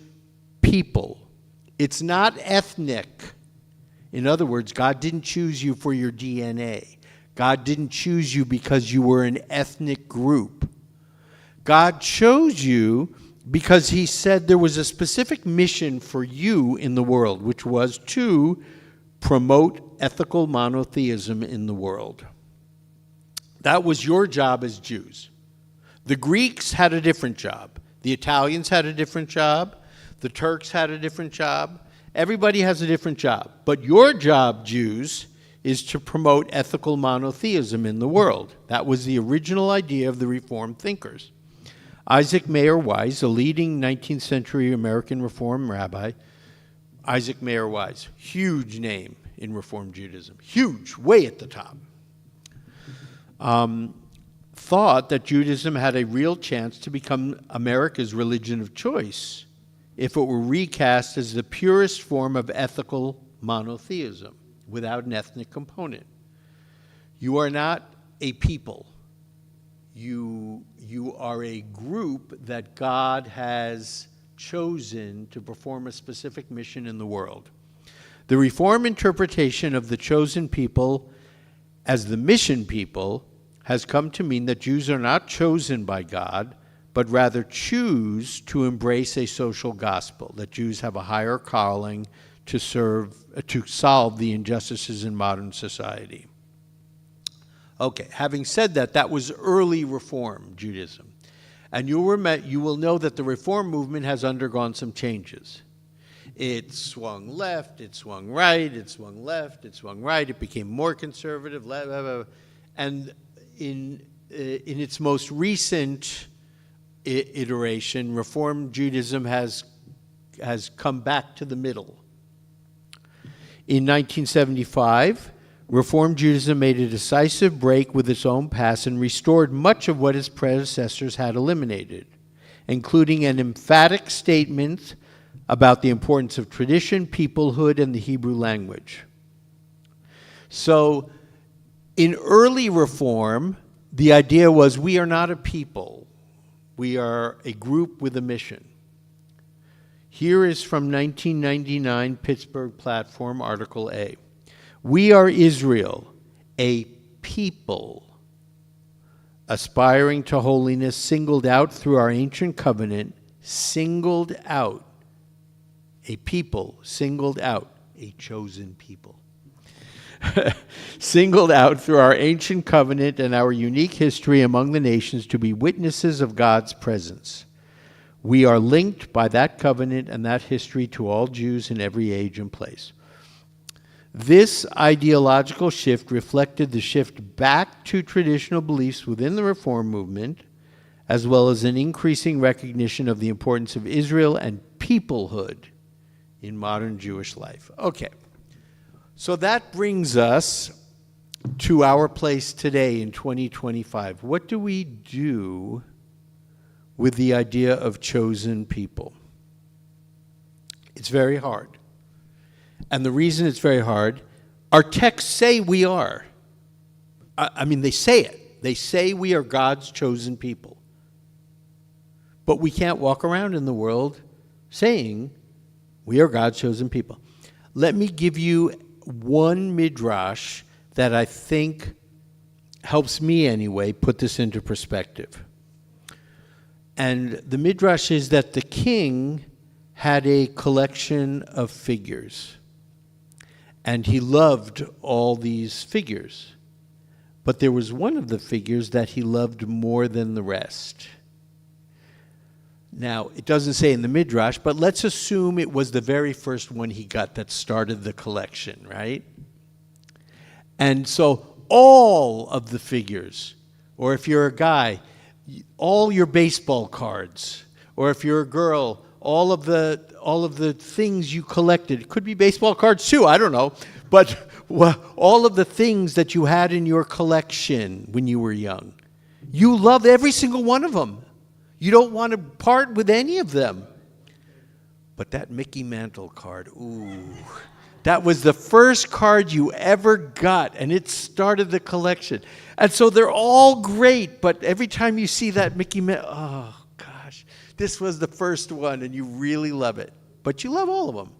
people. It's not ethnic. In other words, God didn't choose you for your DNA. God didn't choose you because you were an ethnic group. God chose you because he said there was a specific mission for you in the world, which was to promote ethical monotheism in the world. That was your job as Jews. The Greeks had a different job. The Italians had a different job. The Turks had a different job. Everybody has a different job. But your job, Jews, is to promote ethical monotheism in the world. That was the original idea of the Reformed thinkers. Isaac Mayer Wise, a leading 19th century American Reform rabbi, Isaac Mayer Wise, huge name in Reform Judaism, huge, way at the top, thought that Judaism had a real chance to become America's religion of choice if it were recast as the purest form of ethical monotheism without an ethnic component. You are not a people. You are a group that God has chosen to perform a specific mission in the world. The Reform interpretation of the chosen people as the mission people has come to mean that Jews are not chosen by God, but rather choose to embrace a social gospel, that Jews have a higher calling to solve the injustices in modern society. Okay, having said that, that was early Reform Judaism. And you will know that the Reform movement has undergone some changes. It swung left, it swung right, it swung left, it swung right, it became more conservative, blah, blah, blah. And in its most recent iteration, Reform Judaism has come back to the middle. In 1975, Reform Judaism made a decisive break with its own past and restored much of what its predecessors had eliminated, including an emphatic statement about the importance of tradition, peoplehood, and the Hebrew language. So, in early Reform, the idea was we are not a people. We are a group with a mission. Here is from 1999 Pittsburgh Platform, Article A. We are Israel, a people aspiring to holiness, singled out through our ancient covenant, singled out, a people, singled out, a chosen people. Singled out through our ancient covenant and our unique history among the nations to be witnesses of God's presence. We are linked by that covenant and that history to all Jews in every age and place. This ideological shift reflected the shift back to traditional beliefs within the Reform movement, as well as an increasing recognition of the importance of Israel and peoplehood in modern Jewish life. Okay, so that brings us to our place today in 2025. What do we do with the idea of chosen people? It's very hard. And the reason it's very hard, our texts say we are. I mean, they say it. They say we are God's chosen people. But we can't walk around in the world saying we are God's chosen people. Let me give you one midrash that I think helps me anyway put this into perspective. And the midrash is that the king had a collection of figures. And he loved all these figures. But there was one of the figures that he loved more than the rest. Now, it doesn't say in the Midrash, but let's assume it was the very first one he got that started the collection, right? And so all of the figures, or if you're a guy, all your baseball cards, or if you're a girl, all of the things you collected. It could be baseball cards too, I don't know. But all of the things that you had in your collection when you were young. You loved every single one of them. You don't want to part with any of them. But that Mickey Mantle card, ooh. That was the first card you ever got, and it started the collection. And so they're all great, but every time you see that Mickey Mantle, oh, gosh, this was the first one, and you really love it. But you love all of them.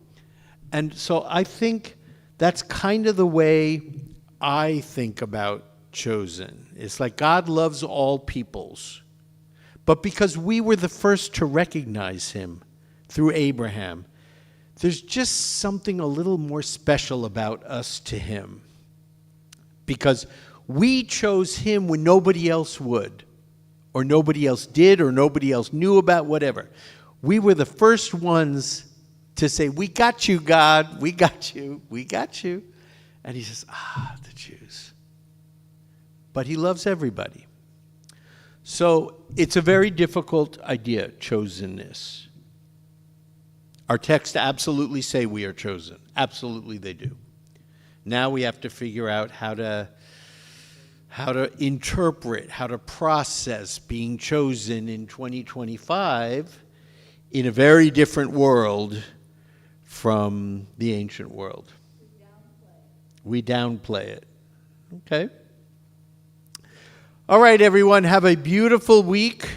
And so I think that's kind of the way I think about chosen. It's like God loves all peoples. But because we were the first to recognize him through Abraham, there's just something a little more special about us to him. Because we chose him when nobody else would, or nobody else did, or nobody else knew about, whatever. We were the first ones to say, we got you, God, we got you, we got you. And he says, the Jews. But he loves everybody. So it's a very difficult idea, chosenness. Our texts absolutely say we are chosen. Absolutely they do. Now we have to figure out how to interpret, how to process being chosen in 2025 in a very different world from the ancient world. We downplay it. Okay. All right, everyone, have a beautiful week.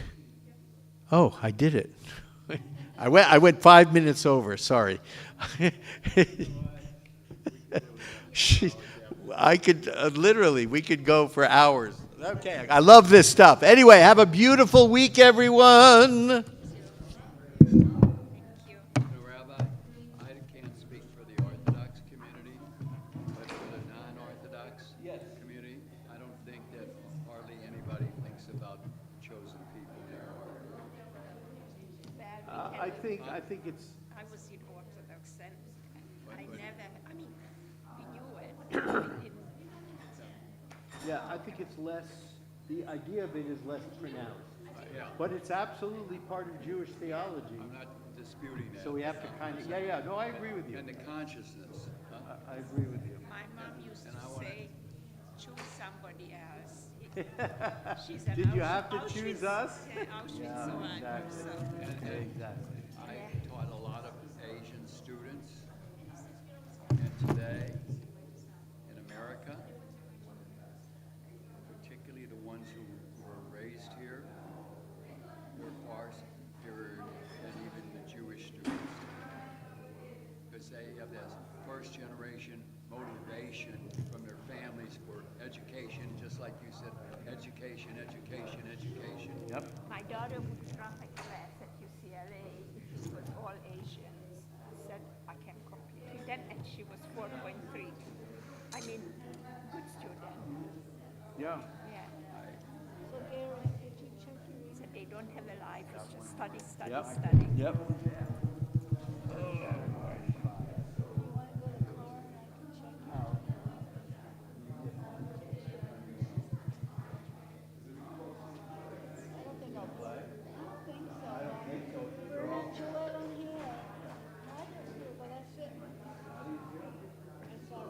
Oh, I did it. I went 5 minutes over, sorry. I could, literally, we could go for hours. Okay, I love this stuff. Anyway, have a beautiful week, everyone. Rabbi, I can't speak for the Orthodox community, but for the non-Orthodox community, I don't think that hardly anybody thinks about chosen people anymore. I think it's, I was in Orthodox and I never, I mean, we knew it, but we didn't. yeah, I think it's less, the idea of it is less pronounced. Yeah, But it's absolutely part of Jewish theology. I'm not disputing that. So we have to kind of, no, I agree with you. And the consciousness, huh? I agree with you. My mom used And I to wanna- say, choose somebody else. She's Did you have to choose us? Auschwitz Yeah, survivor, exactly. so. Exactly. I taught a lot of Asian students, and today, in America, particularly the ones who were raised here, were far superior than even the Jewish students. Because they have this first generation motivation from their families for education, just like you said, education, education, education. Yep. My daughter would run a class at UCLA if it was all Asians. I said, I can compete with them, and she was 4.3. I mean, good student. Yeah. Yeah. So Gary, did you check your So they don't have a life, it's just study, study, Yep. study. Yep. you want to go to car and I can check it? I don't think I'll play. I don't think so. I don't think so. Gillette on here. I do too, but that's it. That's all.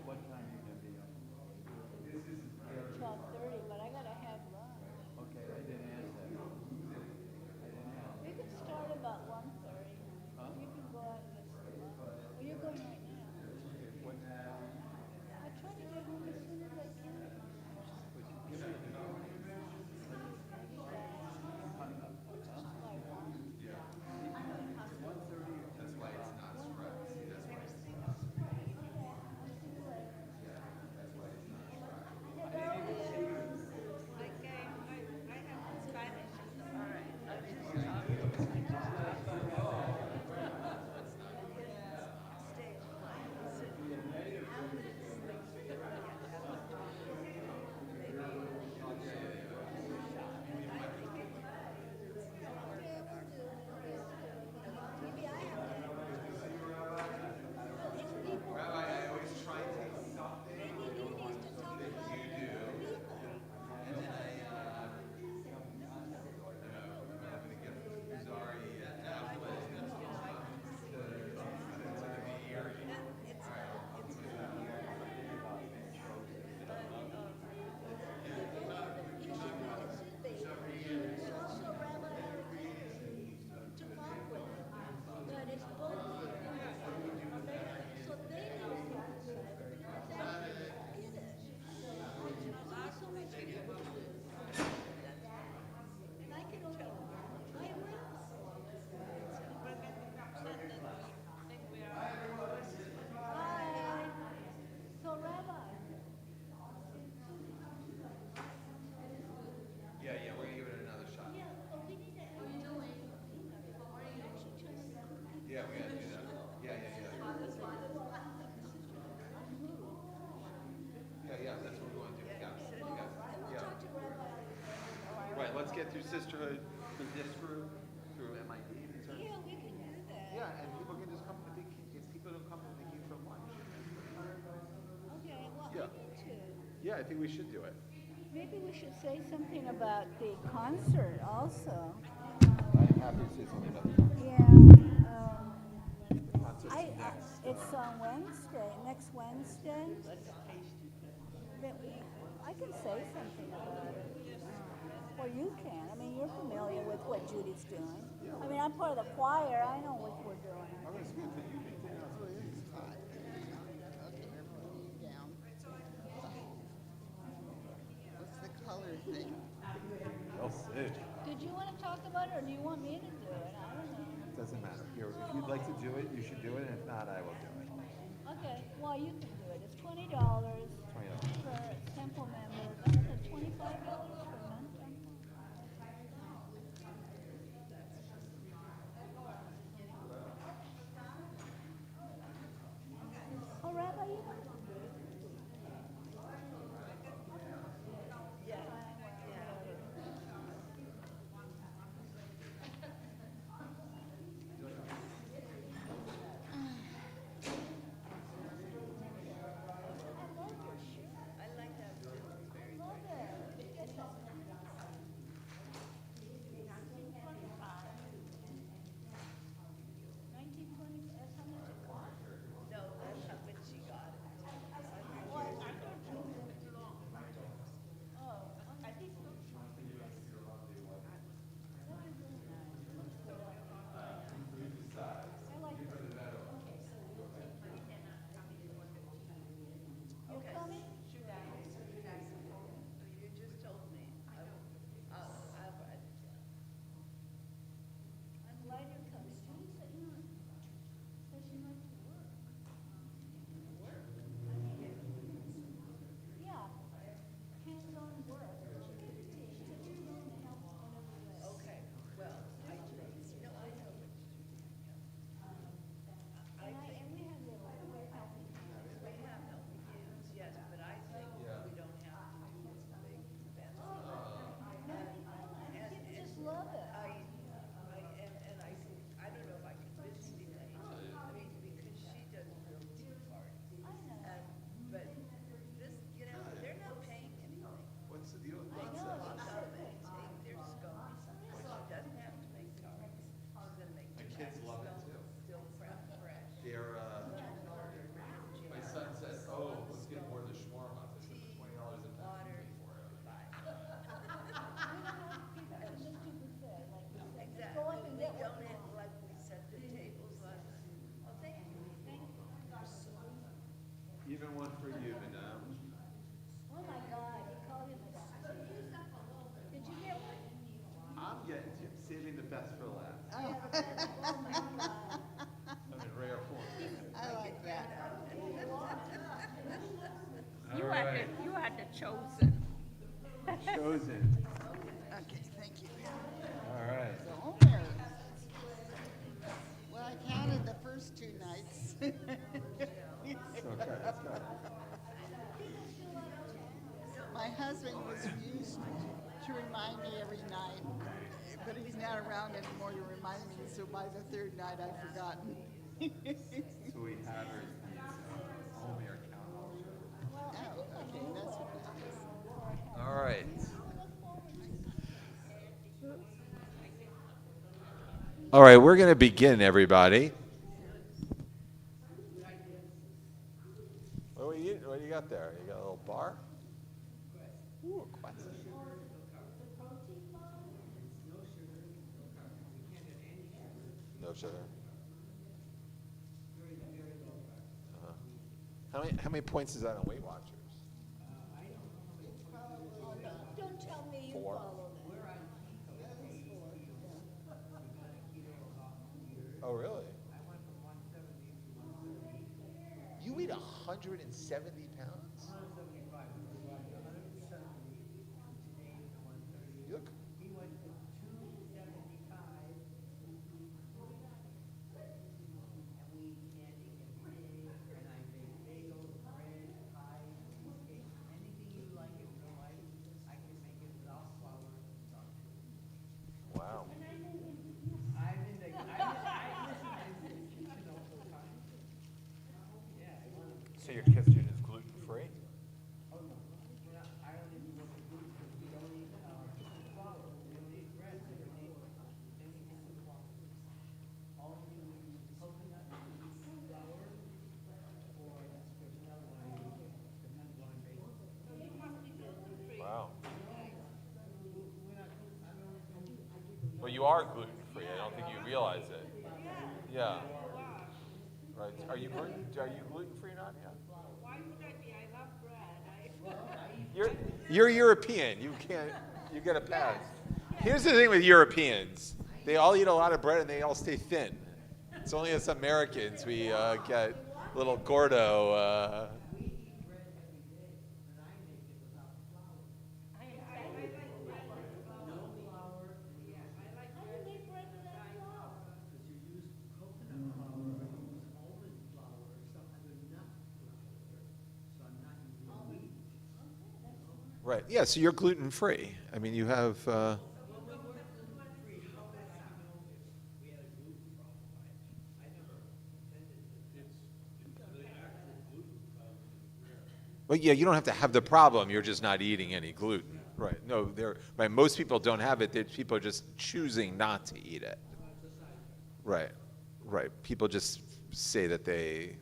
What time are you gonna be on? 12:30, but I gotta have lunch. Okay, I didn't ask that. We can start about 1:30. get through sisterhood through this group, through MID. Yeah, we can do that. Yeah, and people can just come to the if people don't come to the queue for lunch. Okay, well, Yeah. I need to. Yeah, I think we should do it. Maybe we should say something about the concert also. I'm happy to say something about the Yeah. It's on Wednesday, next Wednesday. I can say something about it. Well, you can. I mean, you're familiar with what Judy's doing. I mean, I'm part of the choir. I know what we're doing. What's the color thing? We'll see. Did you want to talk about it, or do you want me to do it? I don't know. Doesn't matter. Here, if you'd like to do it, you should do it, and if not, I will do it. Okay, well, you can do it. It's $20 $20. for Temple members. I think it's $25 for non-Temple. Oh, Rabbi, you want to do it? Even one for you, madame. Oh my God, he called him a. Did you get one? I'm saving the best for last. Oh my God. I'm in rare form. I like that. You are the chosen. Chosen. Okay, thank you. All right. So Homer. Well, I counted the first 2 nights. Okay, let's go. My husband was used to remind me every night, but he's not around anymore to remind me, so by the 3rd night I've forgotten. So we have her only our count. Oh, okay, that's what it is. All right. All right, we're going to begin, everybody. What do you got there? You got a little bar? Ooh, quite. No sugar. Uh-huh. How many points is that on Weight Watchers? Don't tell me you 4. follow that. Oh, really? You eat 170 pounds? You look. He went to 275, and we eat candy every day, and I make bagels, bread, pie, cheesecake, anything you like in your life, I can make it without flour and salt. say your kitchen is gluten-free? Wow. Well, you are gluten-free. I don't think you realize it. Yeah. Right. Are you gluten-free, Nadia? Why would I be? I love bread. You're European. You can't. You get a pass. Here's the thing with Europeans: they all eat a lot of bread and they all stay thin. It's only us Americans we get a little gordo. How do you make bread without flour? Right. Yeah. So you're gluten-free. I mean, you have. Well, yeah, you don't have to have the problem. You're just not eating any gluten. Right. No, right. Most people don't have it. People are just choosing not to eat it. Right. Right. People just say that they.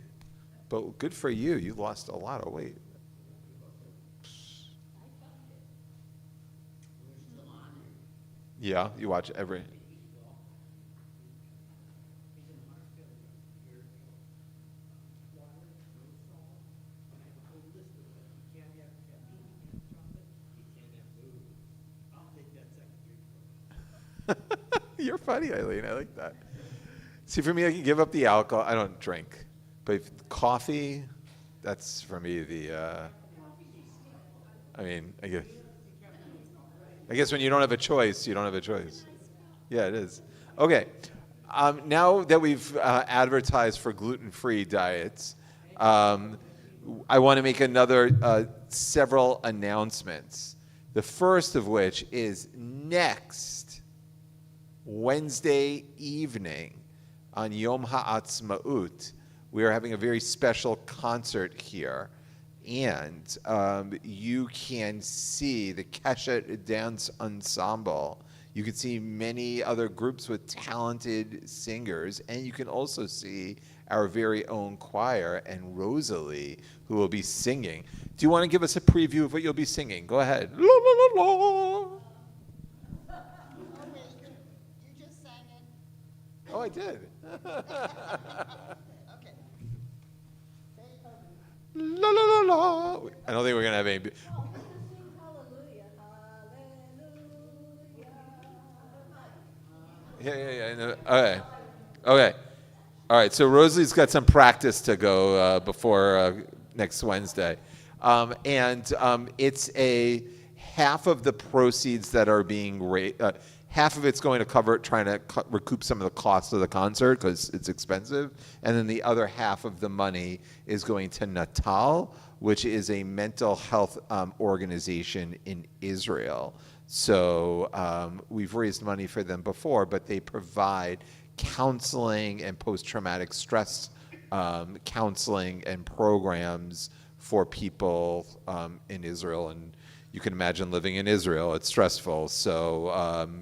But good for you. You lost a lot of weight. Yeah, you watch every. You're funny, Eileen. I like that. See, for me, I can give up the alcohol. I don't drink, but coffee, that's for me the. I mean, I guess when you don't have a choice, you don't have a choice. Yeah, it is. Okay. Now that we've advertised for gluten-free diets, I want to make another several announcements. The first of which is next Wednesday evening on Yom HaAtzmaut, we are having a very special concert here. And you can see the Keshet Dance Ensemble. You can see many other groups with talented singers. And you can also see our very own choir and Rosalie, who will be singing. Do you want to give us a preview of what you'll be singing? Go ahead. La, la, la, la. Oh, wait, you just sang it. Oh, I did. Okay. La, la, la, la. I don't think we're going to have any. Oh, we can sing hallelujah, hallelujah. Yeah. I know. Okay. All right. So Rosalie's got some practice to go before next Wednesday, and it's a half of the proceeds that are being raised. Half of it's going to cover trying to recoup some of the costs of the concert because it's expensive, and then the other half of the money is going to Natal, which is a mental health organization in Israel. So we've raised money for them before, but they provide counseling and post-traumatic stress counseling and programs for people in Israel. And you can imagine living in Israel, it's stressful. So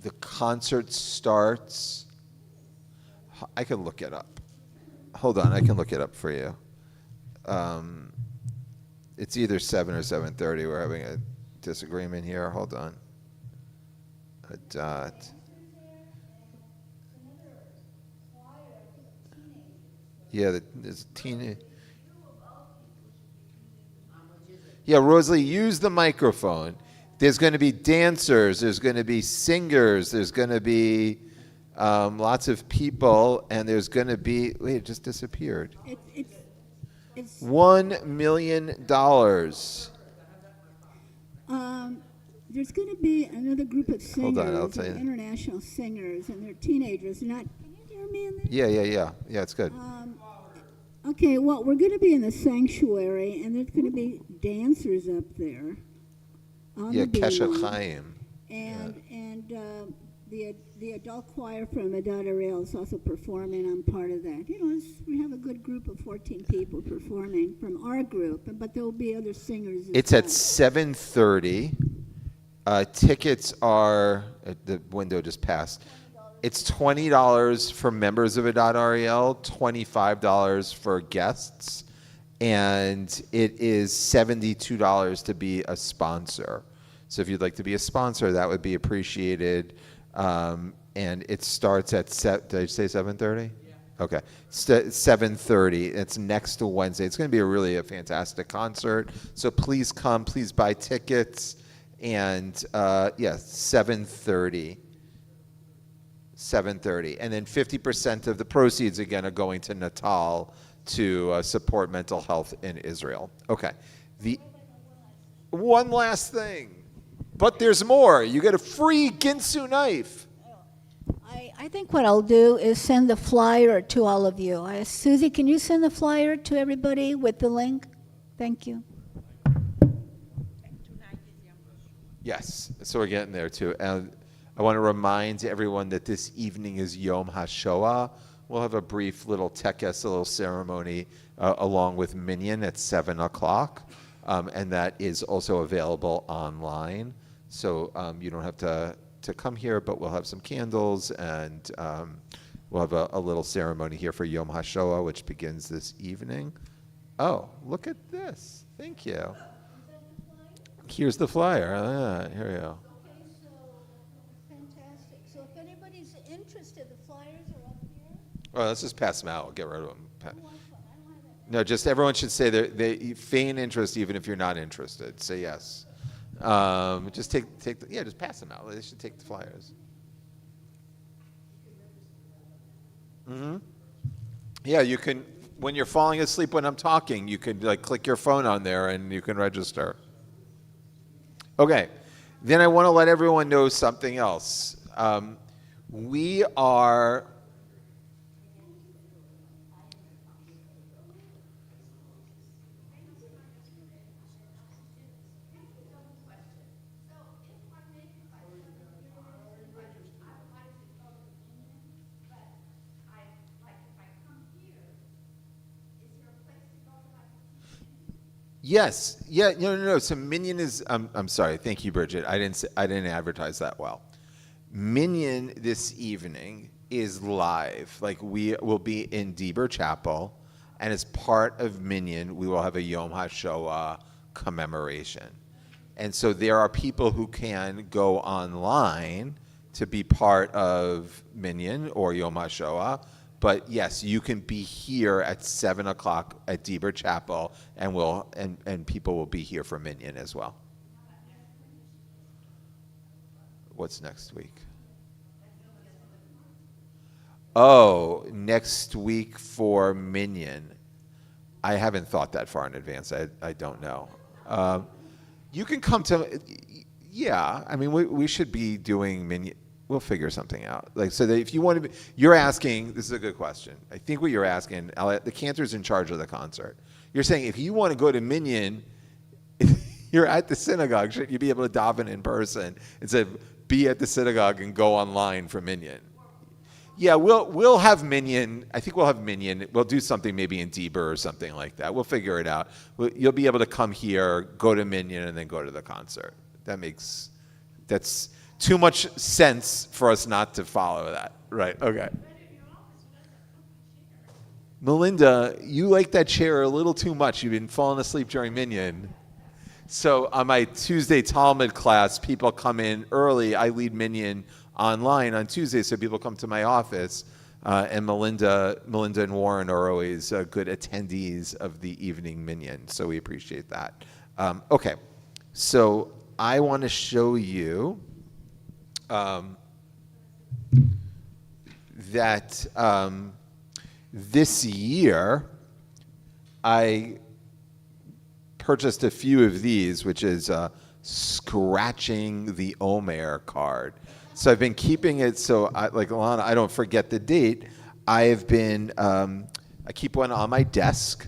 the concert starts, I can look it up. Hold on, I can look it up for you. It's either 7 or 7:30. We're having a disagreement here. Hold on. A dot. Yeah, there's a teenage. Yeah, Rosalie, use the microphone. There's going to be dancers. There's going to be singers. There's going to be lots of people, and there's going to be. Wait, it just disappeared. It's $1 million. there's going to be another group of singers, Hold on, I'll tell you. international singers, and they're teenagers. They're not. Can you hear me in there? Yeah. Yeah, it's good. Okay, well, we're going to be in the sanctuary, and there's going to be dancers up there. On Yeah, the Keshet B1. Chaim. And the adult choir from Adada Rail is also performing. I'm part of that. You know, we have a good group of 14 people performing from our group, but there will be other singers. It's at 7:30. Tickets are, the window just passed. It's $20 for members of Adat Ariel, $25 for guests, and it is $72 to be a sponsor. So if you'd like to be a sponsor, that would be appreciated. And it starts at, did I say 7:30? Yeah. Okay. 7:30. It's next to Wednesday. It's going to be a fantastic concert. So please come. Please buy tickets. And 7:30. 7:30. And then 50% of the proceeds, again, are going to Natal to support mental health in Israel. Okay. The one last thing. But there's more. You get a free Ginsu knife. I think what I'll do is send the flyer to all of you. Susie, can you send the flyer to everybody with the link? Thank you. Yes, so we're getting there too. And I want to remind everyone that this evening is Yom HaShoah. We'll have a brief little tekes, a little ceremony, along with Minyan at 7 o'clock. And that is also available online. So you don't have to come here, but we'll have some candles, and we'll have a little ceremony here for Yom HaShoah, which begins this evening. Oh, look at this. Thank you. Here's the flyer. Here we go. Okay, so fantastic. So if anybody's interested, the flyers are up here. Well, let's just pass them out. We'll get rid of them. I don't have that. No, just everyone should say they feign interest even if you're not interested. Say yes. Just just pass them out. They should take the flyers. Mm-hmm. Yeah, you can, when you're falling asleep when I'm talking, you can click your phone on there and you can register. Okay, then I want to let everyone know something else. We are Yes. Yeah. No. So Minyan is. I'm sorry. Thank you, Bridget. I didn't advertise that well. Minyan this evening is live. We will be in Deber Chapel, and as part of Minyan, we will have a Yom HaShoah commemoration. And so there are people who can go online to be part of Minyan or Yom HaShoah. But yes, you can be here at 7 o'clock at Deber Chapel, and people will be here for Minyan as well. What's next week? Oh, next week for Minyan. I haven't thought that far in advance. I don't know. You can come to. Yeah, I mean we should be doing Minyan. We'll figure something out. So that if you want to be, you're asking, this is a good question. I think what you're asking, the cantor's in charge of the concert. You're saying if you want to go to Minyan, you're at the synagogue, shouldn't you be able to daven in person instead of be at the synagogue and go online for Minyan? Yeah, we'll have Minyan. I think we'll have Minyan. We'll do something maybe in Deber or something like that. We'll figure it out. You'll be able to come here, go to Minyan, and then go to the concert. That's too much sense for us not to follow that. Right, okay. Melinda, you like that chair a little too much. You've been falling asleep during Minyan. So on my Tuesday Talmud class, people come in early. I lead Minyan online on Tuesday, so people come to my office. And Melinda and Warren are always good attendees of the evening Minyan, so we appreciate that. Okay, so I want to show you that this year I purchased a few of these, which is scratching the Omer card. So I've been keeping it so, like Alana, I don't forget the date. I've been, I keep one on my desk,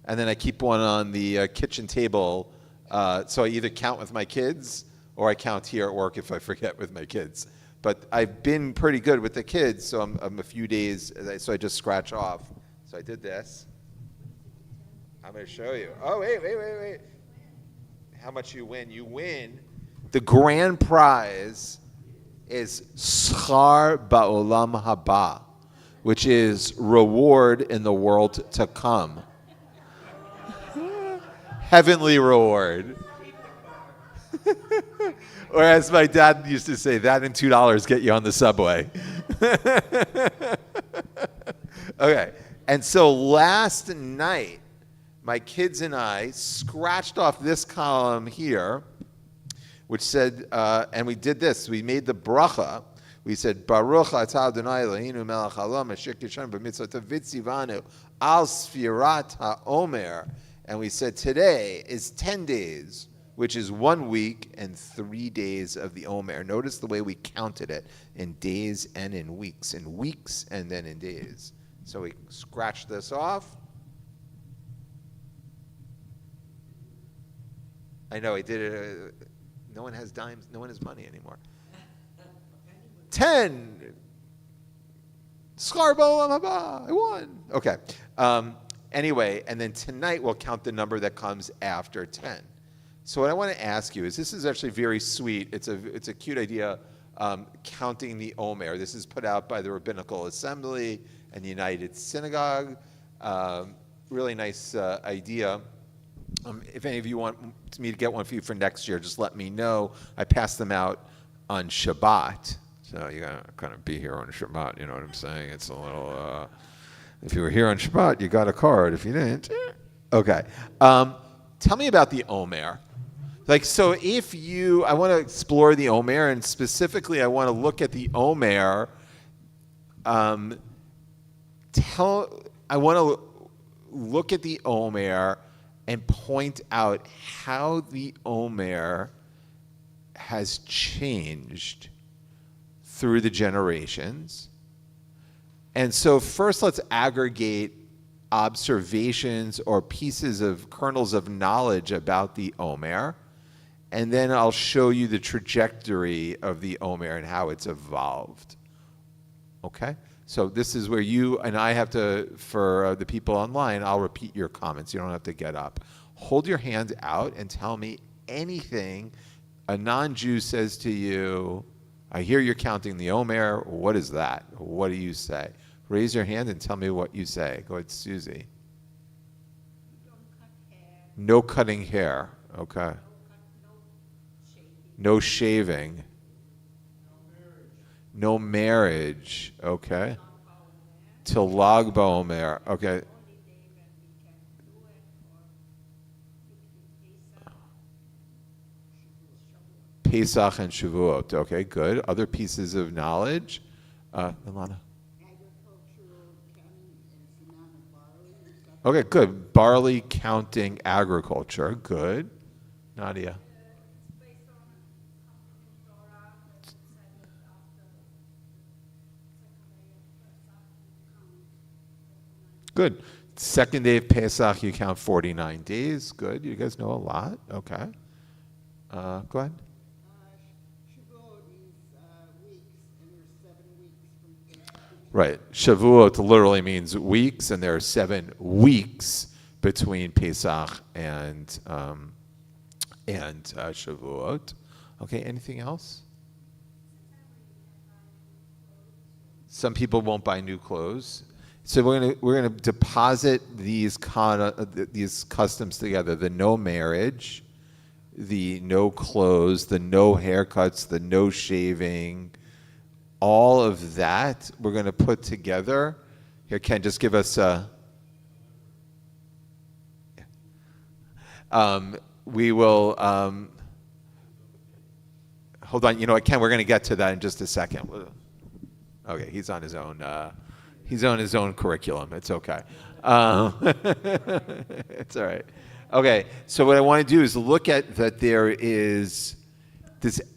and then I keep one on the kitchen table. So I either count with my kids or I count here at work if I forget with my kids. But I've been pretty good with the kids, so I'm a few days, so I just scratch off. So I did this. I'm going to show you. Oh, wait. How much you win? You win. The grand prize is Schar Ba'olam Haba, which is reward in the world to come. Heavenly reward. Or as my dad used to say, that and $2 get you on the subway. Okay, and so last night, my kids and I scratched off this column here, which said, and we did this, we made the bracha. We said, Baruch atah Adonai Eloheinu melech haolam asher kishan b'mitzvotav v'tzivanu al sfirat ha'omer. And we said today is 10 days, which is 1 week and 3 days of the Omer. Notice the way we counted it in days and in weeks and then in days. So we scratch this off. I know, I did it. No one has dimes, no one has money anymore. 10. Schar ba'olam haba. I won. Okay. Anyway, and then tonight we'll count the number that comes after 10. So what I want to ask you is, this is actually very sweet. It's a cute idea, counting the Omer. This is put out by the Rabbinical Assembly and the United Synagogue. Really nice idea. If any of you want me to get one for you for next year, just let me know. I pass them out on Shabbat. So you gotta kind of be here on Shabbat, you know what I'm saying? It's a little, if you were here on Shabbat, you got a card. If you didn't, okay. Tell me about the Omer. Like, so if I want to explore the Omer, and specifically I want to look at the Omer, I want to look at the Omer and point out how the Omer has changed through the generations. And so first let's aggregate observations or pieces of kernels of knowledge about the Omer, and then I'll show you the trajectory of the Omer and how it's evolved. Okay? So this is where you and I have to, for the people online, I'll repeat your comments. You don't have to get up. Hold your hand out and tell me anything a non-Jew says to you. I hear you're counting the Omer. What is that? What do you say? Raise your hand and tell me what you say. Go ahead, Susie. No cutting hair. Okay. No shaving. No marriage. Okay. Till Lag BaOmer. Okay. Pesach and Shavuot. Okay, good. Other pieces of knowledge. Ilana. Okay, good. Barley counting agriculture. Good. Nadia. Good. Second day of Pesach, you count 49 days. Good. You guys know a lot. Okay. Go ahead. Shavuot is weeks, and there's 7 weeks from Right. Shavuot literally means weeks, and there are 7 weeks between Pesach and Shavuot. Okay. Anything else? Some people won't buy new clothes. So we're gonna deposit these customs together: the no marriage, the no clothes, the no haircuts, the no shaving, all of that we're gonna put together. Here, Ken, just give us a. We will. Hold on. You know what, Ken? We're gonna get to that in just a second. Okay, he's on his own. He's on his own curriculum. It's okay. It's all right. Okay, so what I want to do is look at that there is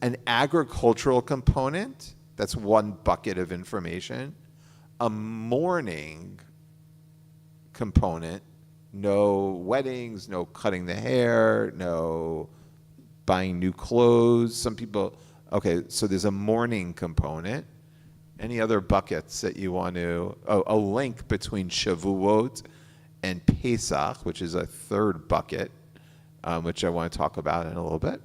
an agricultural component. That's one bucket of information. A mourning component. No weddings, no cutting the hair, no buying new clothes. Some people Okay, so there's a mourning component. Any other buckets that you want to, a link between Shavuot and Pesach, which is a third bucket, which I want to talk about in a little bit.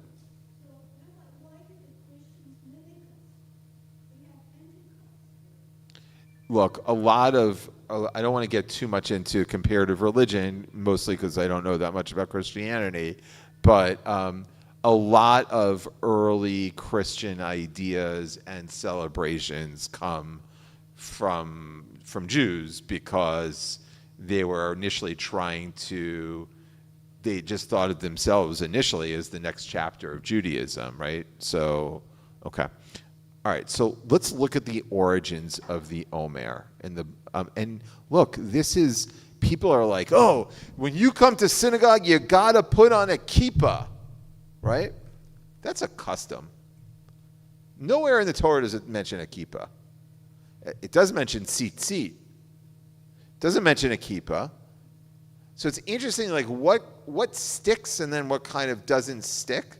Look, a lot of, I don't want to get too much into comparative religion, mostly because I don't know that much about Christianity, but a lot of early Christian ideas and celebrations come from Jews because they were initially they just thought of themselves initially as the next chapter of Judaism, right? So, okay. All right, so let's look at the origins of the Omer. And look, this is, people are like, oh, when you come to synagogue, you gotta put on a kippah, right? That's a custom. Nowhere in the Torah does it mention a kippah. It does mention tzitzit. It doesn't mention a kippah. So it's interesting, like what sticks and then what kind of doesn't stick.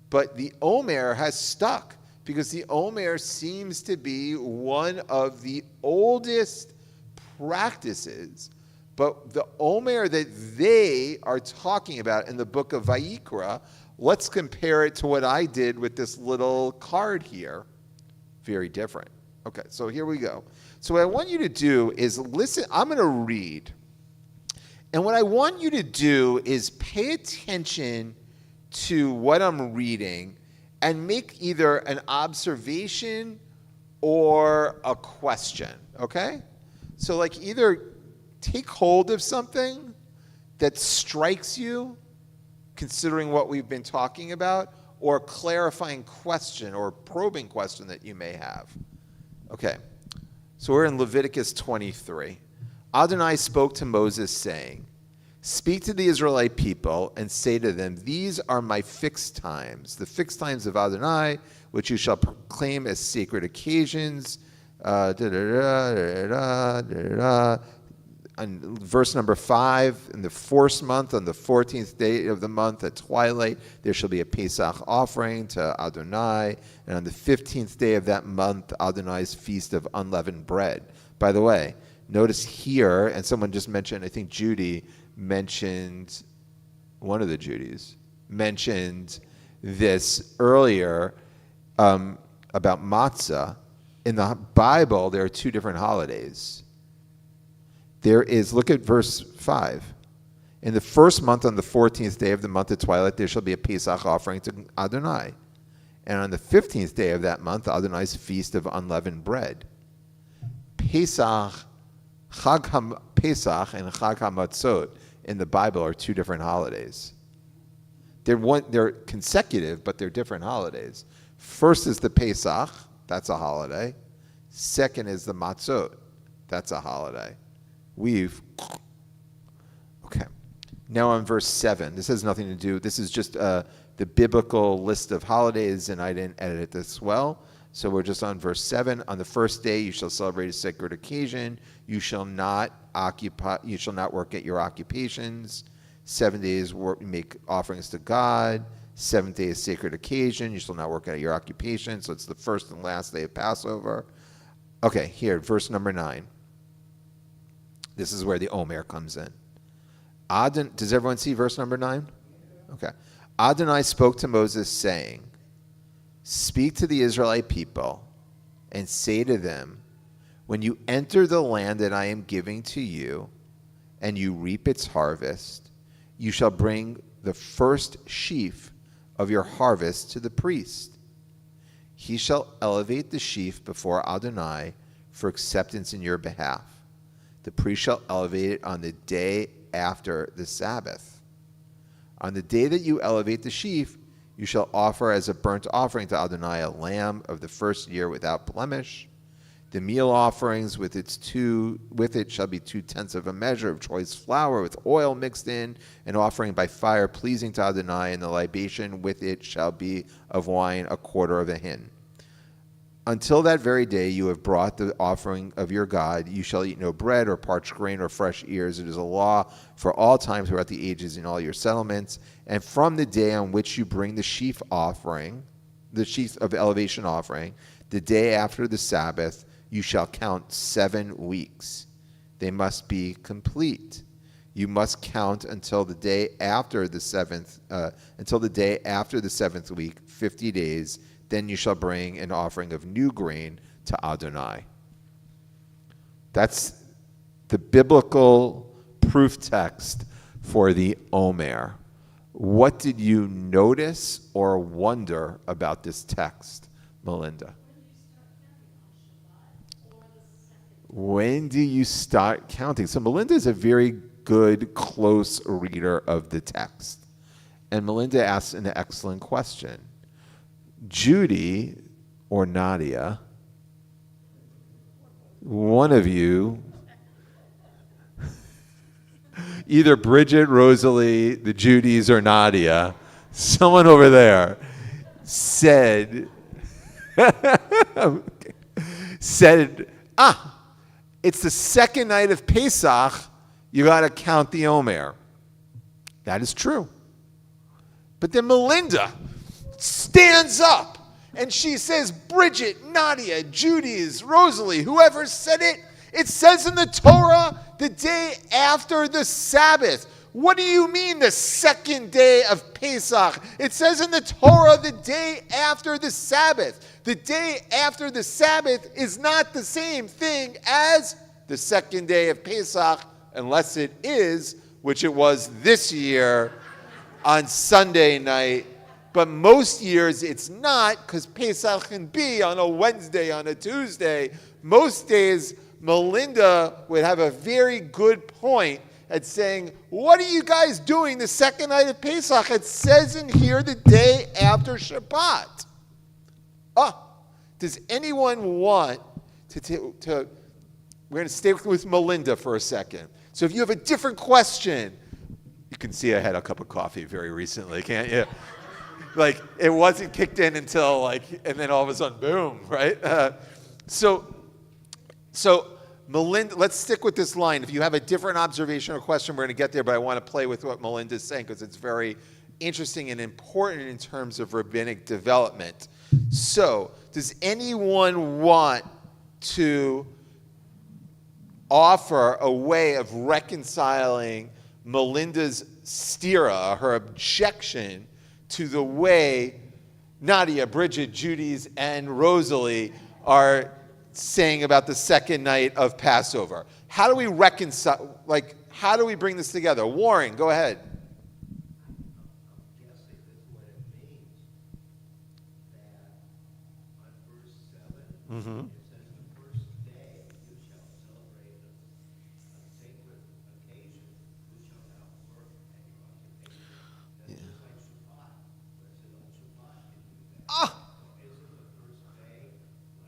But the Omer has stuck, because the Omer seems to be one of the oldest practices. But the Omer that they are talking about in the book of Vayikra, let's compare it to what I did with this little card here. Very different. Okay, so here we go. So what I want you to do is listen. I'm going to read. And what I want you to do is pay attention to what I'm reading and make either an observation or a question, okay? So like either take hold of something that strikes you, considering what we've been talking about, or a clarifying question or probing question that you may have. Okay, so we're in Leviticus 23. Adonai spoke to Moses saying, speak to the Israelite people and say to them, these are my fixed times, the fixed times of Adonai, which you shall proclaim as sacred occasions. On verse number 5, in the first month, on the 14th day of the month at twilight, there shall be a Pesach offering to Adonai. And on the 15th day of that month, Adonai's feast of unleavened bread. By the way, notice here, and someone just mentioned, I think Judy mentioned, one of the Judys mentioned this earlier about matzah. In the Bible, there are two different holidays. There is, look at verse 5. In the first month, on the 14th day of the month at twilight, there shall be a Pesach offering to Adonai. And on the 15th day of that month, Adonai's feast of unleavened bread. Pesach, Pesach and Chag HaMatzot in the Bible are two different holidays. They're consecutive, but they're different holidays. First is the Pesach, that's a holiday. Second is the Matzot, that's a holiday. Okay. Now on verse 7. This has nothing to do, this is just the biblical list of holidays, and I didn't edit it this well. So we're just on verse 7. On the first day you shall celebrate a sacred occasion. You shall not work at your occupations. 7 days make offerings to God. 7th day is sacred occasion. You shall not work at your occupation. So it's the first and last day of Passover. Okay, here, verse number 9. This is where the Omer comes in. Does everyone see verse number 9? Okay. Adonai spoke to Moses saying, speak to the Israelite people and say to them, when you enter the land that I am giving to you and you reap its harvest, you shall bring the first sheaf of your harvest to the priest. He shall elevate the sheaf before Adonai for acceptance in your behalf. The priest shall elevate it on the day after the Sabbath. On the day that you elevate the sheaf, you shall offer as a burnt offering to Adonai a lamb of the first year without blemish. The meal offerings with it shall be 2/10 of a measure of choice flour with oil mixed in, an offering by fire pleasing to Adonai, and the libation with it shall be of wine 1/4 of a hin. Until that very day you have brought the offering of your God. You shall eat no bread or parched grain or fresh ears. It is a law for all time throughout the ages in all your settlements. And from the day on which you bring the sheaf offering, the sheaf of elevation offering, the day after the Sabbath, you shall count 7 weeks. They must be complete. You must count until the day after the seventh week, 50 days. Then you shall bring an offering of new grain to Adonai. That's the biblical proof text for the Omer. What did you notice or wonder about this text, Melinda? When do you start counting? So Melinda is a very good, close reader of the text. And Melinda asks an excellent question. Judy or Nadia, one of you, either Bridget, Rosalie, the Judys, or Nadia, someone over there said, it's the second night of Pesach, you got to count the Omer. That is true. But then Melinda stands up and she says, Bridget, Nadia, Judy's, Rosalie, whoever said it, it says in the Torah, the day after the Sabbath. What do you mean the second day of Pesach? It says in the Torah, the day after the Sabbath. The day after the Sabbath is not the same thing as the second day of Pesach, unless it is, which it was this year on Sunday night. But most years it's not, because Pesach can be on a Wednesday, on a Tuesday. Most days, Melinda would have a very good point at saying, what are you guys doing the second night of Pesach? It says in here the day after Shabbat. Does anyone want to we're going to stay with Melinda for a second. So if you have a different question, you can see I had a cup of coffee very recently, can't you? Like, it wasn't kicked in until, and then all of a sudden, boom, right? So Melinda, let's stick with this line. If you have a different observation or question, we're going to get there, but I want to play with what Melinda's saying because it's very interesting and important in terms of rabbinic development. So, does anyone want to offer a way of reconciling Melinda's stira, her objection, to the way Nadia, Bridget, Judy's, and Rosalie are saying about the second night of Passover? How do we reconcile, how do we bring this together? Warren, go ahead. Mm-hmm. It says the first day you shall celebrate a sacred occasion. You shall not work at your occupation. That's just like Shabbat. Where it says on Shabbat you do that. So isn't the first day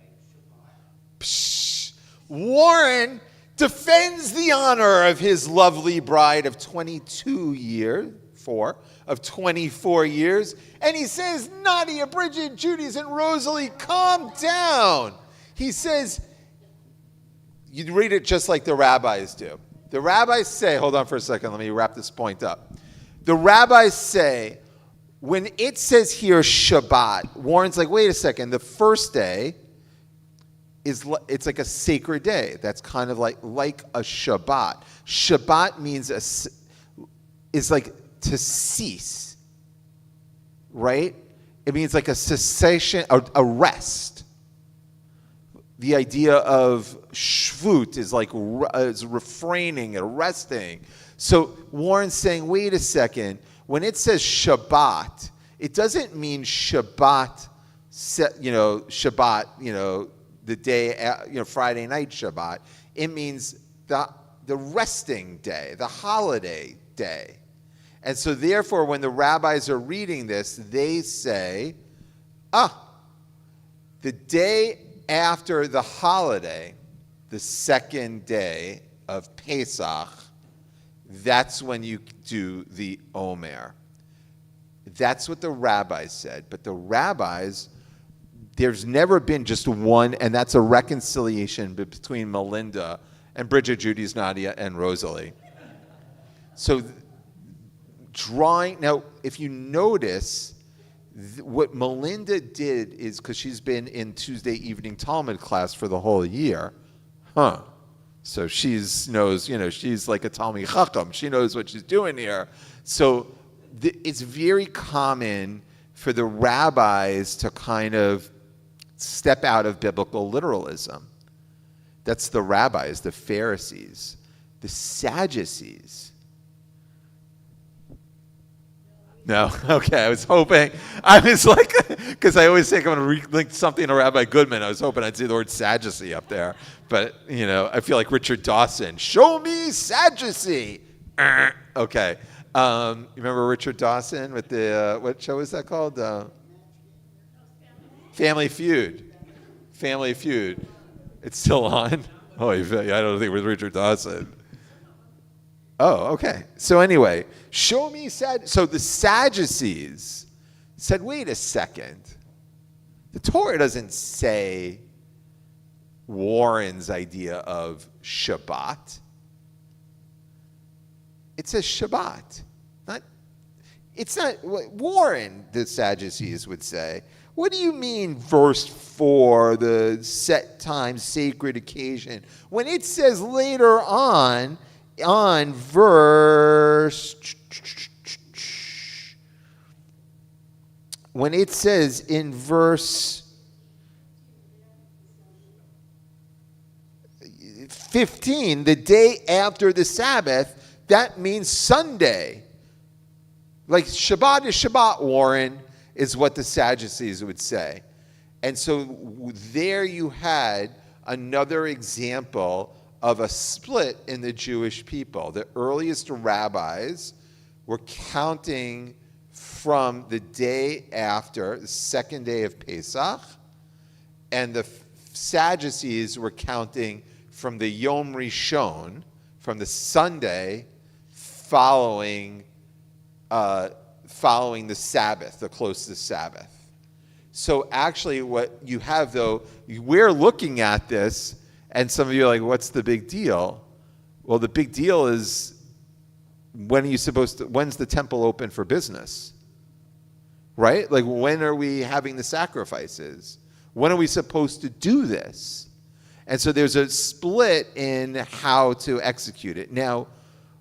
like Shabbat? Psh, Warren defends the honor of his lovely bride of 24 years, and he says, Nadia, Bridget, Judy's, and Rosalie, calm down. He says, you read it just like the rabbis do. The rabbis say, hold on for a second, let me wrap this point up. The rabbis say, when it says here Shabbat, Warren's like, wait a second, the first day it's like a sacred day. That's kind of like a Shabbat. Shabbat means is like to cease, right? It means like a cessation, a rest. The idea of shvut is like is refraining and resting. So Warren's saying, wait a second. When it says Shabbat, it doesn't mean Shabbat, the day, Friday night Shabbat. It means the resting day, the holiday day. And so therefore, when the rabbis are reading this, they say, the day after the holiday, the second day of Pesach, that's when you do the Omer. That's what the rabbis said. But the rabbis, there's never been just one, and that's a reconciliation between Melinda and Bridget, Judy's, Nadia, and Rosalie. So now, if you notice, What Melinda did is, because she's been in Tuesday evening Talmud class for the whole year, so she's knows, she's like a Talmid Chacham. She knows what she's doing here. So it's very common for the rabbis to kind of step out of biblical literalism. That's the rabbis, the Pharisees, the Sadducees. No, okay, I was hoping. I was like, because I always think I'm going to link something to Rabbi Goodman. I was hoping I'd see the word Sadducee up there. But, I feel like Richard Dawson. Show me Sadducee. Okay. You remember Richard Dawson with the, what show was that called? Family Feud. Family Feud. It's still on? Oh, I don't think it was Richard Dawson. Oh, okay. So anyway, show me So the Sadducees said, wait a second. The Torah doesn't say Warren's idea of Shabbat. It says Shabbat. It's not what Warren, the Sadducees would say. What do you mean, verse 4, the set time, sacred occasion? When it says later on verse, when it says in verse 15, the day after the Sabbath, that means Sunday. Like Shabbat is Shabbat, Warren, is what the Sadducees would say. And so there you had another example of a split in the Jewish people. The earliest rabbis were counting from the day after, the second day of Pesach, and the Sadducees were counting from the Yom Rishon, from the Sunday following the Sabbath, the closest Sabbath. So actually what you have, though, we're looking at this, and some of you are like, what's the big deal? Well, the big deal is, when's the temple open for business? Right? Like, when are we having the sacrifices? When are we supposed to do this? And so there's a split in how to execute it. Now,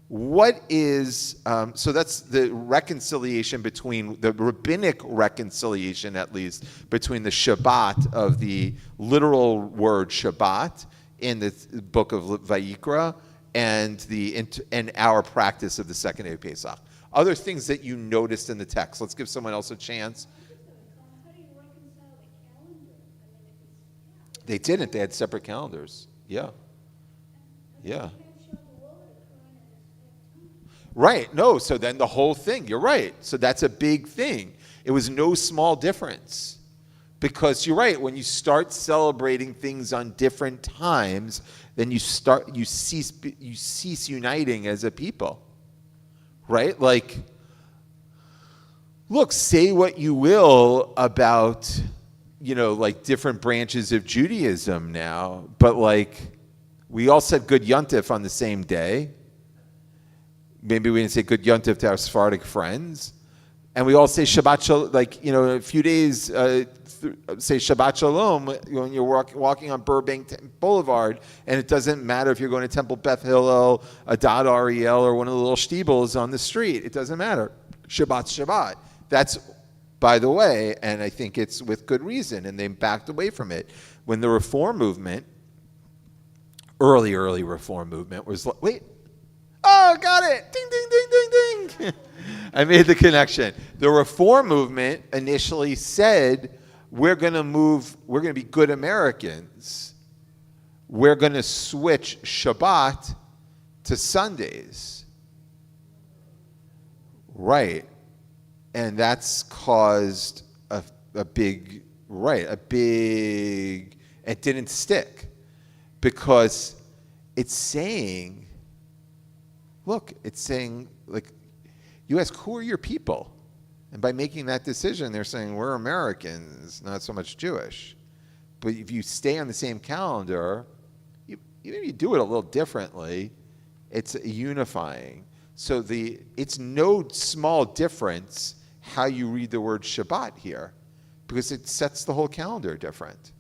what is, so that's the reconciliation between, the rabbinic reconciliation at least, between the Shabbat of the literal word Shabbat in the book of Vayikra and our practice of the second day of Pesach. Other things that you noticed in the text. Let's give someone else a chance. How do you reconcile the calendar? They didn't. They had separate calendars. Yeah. Yeah. Right. No, so then the whole thing, you're right. So that's a big thing. It was no small difference. Because you're right, when you start celebrating things on different times, then you cease uniting as a people. Right? Like, look, say what you will about, like different branches of Judaism now, but like, we all said Good Yontif on the same day. Maybe we didn't say Good Yontif to our Sephardic friends. And we all say Shabbat Shalom, like, a few days, say Shabbat Shalom when you're walking on Burbank Boulevard, and it doesn't matter if you're going to Temple Beth Hillel, Adad Ariel, or one of the little shtibels on the street. It doesn't matter. Shabbat's Shabbat. That's, by the way, and I think it's with good reason, and they backed away from it. When the Reform movement, early Reform movement was like, wait, oh, got it, ding, ding, ding, ding, ding. I made the connection. The Reform movement initially said, we're going to be good Americans. We're going to switch Shabbat to Sundays. Right. And that's caused a big, it didn't stick. Because it's saying, like, you ask, who are your people? And by making that decision, they're saying, we're Americans, not so much Jewish. But if you stay on the same calendar, even if you do it a little differently, it's unifying. So it's no small difference how you read the word Shabbat here, because it sets the whole calendar different.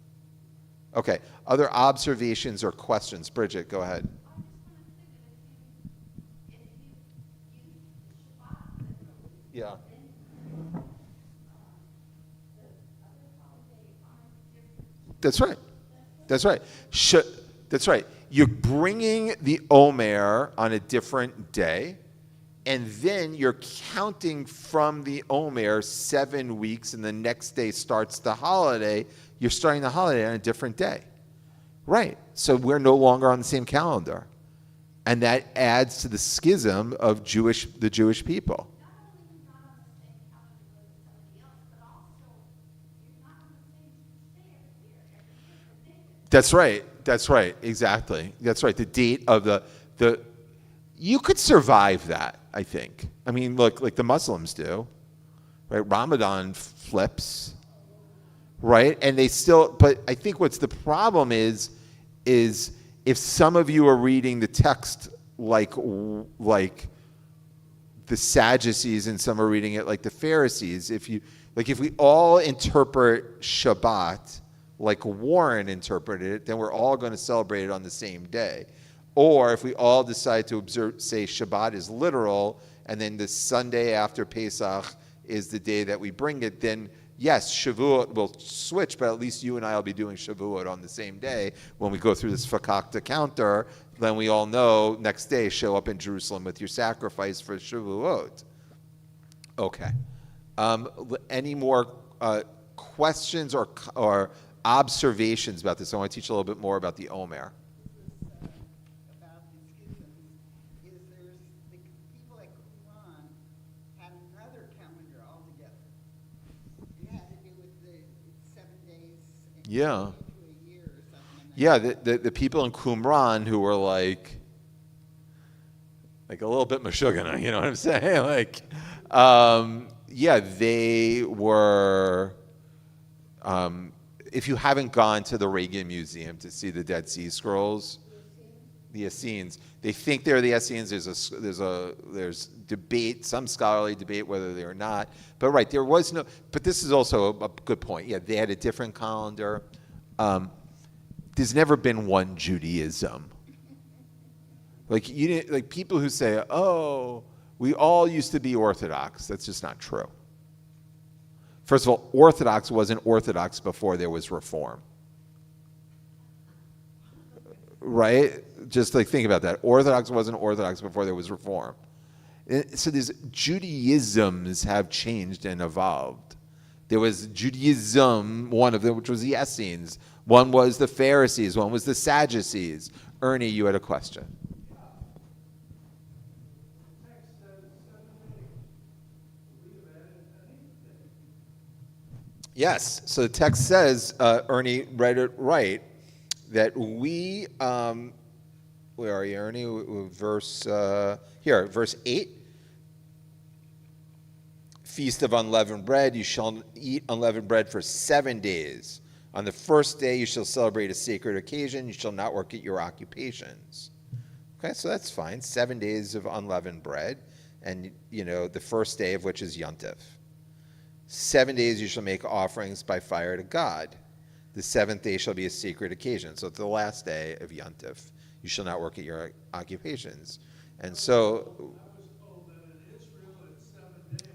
Okay, other observations or questions? Bridget, go ahead. Yeah. That's right. That's right. That's right. You're bringing the Omer on a different day, and then you're counting from the Omer 7 weeks, and the next day starts the holiday. You're starting the holiday on a different day. Right. So we're no longer on the same calendar. And that adds to the schism of the Jewish people. That's right. That's right. Exactly. That's right. The date of the you could survive that, I think. I mean, look, like the Muslims do, right? Ramadan flips, right? And they still, but I think what's the problem is if some of you are reading the text like the Sadducees and some are reading it like the Pharisees, if we all interpret Shabbat like Warren interpreted it, then we're all going to celebrate it on the same day. Or if we all decide to say Shabbat is literal, and then the Sunday after Pesach is the day that we bring it, then yes, Shavuot will switch, but at least you and I will be doing Shavuot on the same day. When we go through this Fakakta counter, then we all know next day show up in Jerusalem with your sacrifice for Shavuot. Okay. Any more questions or observations about this? I want to teach a little bit more about the Omer. About the schisms is there's the people at Qumran had another calendar altogether. It had to do with the 7 days Yeah. into a year or something. Yeah, the people in Qumran who were like a little bit Meshuggah, you know what I'm saying? Yeah, they were. If you haven't gone to the Reagan Museum to see the Dead Sea Scrolls, the Essenes, they think they're the Essenes. There's debate, some scholarly debate whether they are not. But right, there was no. But this is also a good point. Yeah, they had a different calendar. There's never been one Judaism. Like people who say, "Oh, we all used to be Orthodox." That's just not true. First of all, Orthodox wasn't Orthodox before there was Reform. Right? Just think about that. Orthodox wasn't Orthodox before there was Reform. So these Judaisms have changed and evolved. There was Judaism, one of them, which was the Essenes. One was the Pharisees. One was the Sadducees. Ernie, you had a question. Yes. So the text says, Ernie read it right, that we, where are you, Ernie? Verse 8. Feast of unleavened bread, you shall eat unleavened bread for 7 days. On the first day you shall celebrate a sacred occasion, you shall not work at your occupations. Okay, so that's fine. 7 days of unleavened bread, and the first day of which is Yontif. 7 days you shall make offerings by fire to God. The 7th day shall be a sacred occasion. So it's the last day of Yontif. You shall not work at your occupations. And so,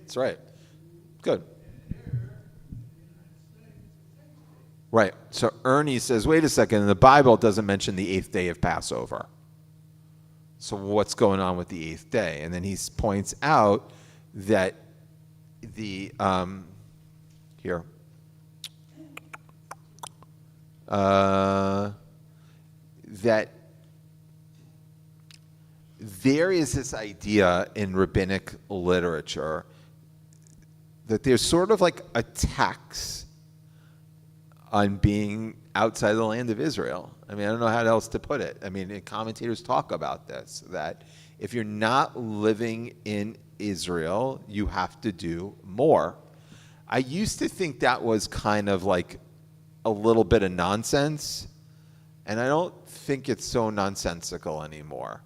that's right. Good. Right. So Ernie says, wait a second, the Bible doesn't mention the 8th day of Passover. So what's going on with the 8th day? And then he points out that that there is this idea in rabbinic literature that there's sort of like a tax on being outside the land of Israel. I mean, I don't know how else to put it. I mean, commentators talk about this, that if you're not living in Israel, you have to do more. I used to think that was kind of like a little bit of nonsense, and I don't think it's so nonsensical anymore.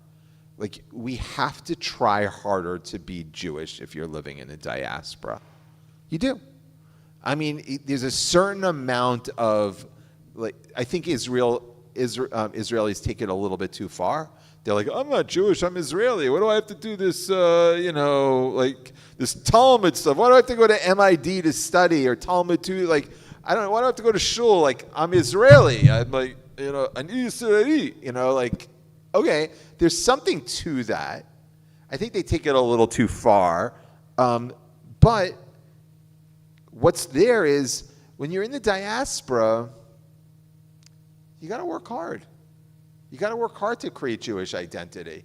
Like, we have to try harder to be Jewish if you're living in a diaspora. You do. I mean, there's a certain amount of, like, I think Israelis take it a little bit too far. They're like, I'm not Jewish, I'm Israeli. What do I have to do this, like this Talmud stuff? Why do I have to go to MID to study or Talmud to, like, I don't know, why do I have to go to shul? Like, I'm Israeli. I'm like, an Israeli. Like, okay, there's something to that. I think they take it a little too far. But what's there is when you're in the diaspora, you got to work hard. You got to work hard to create Jewish identity.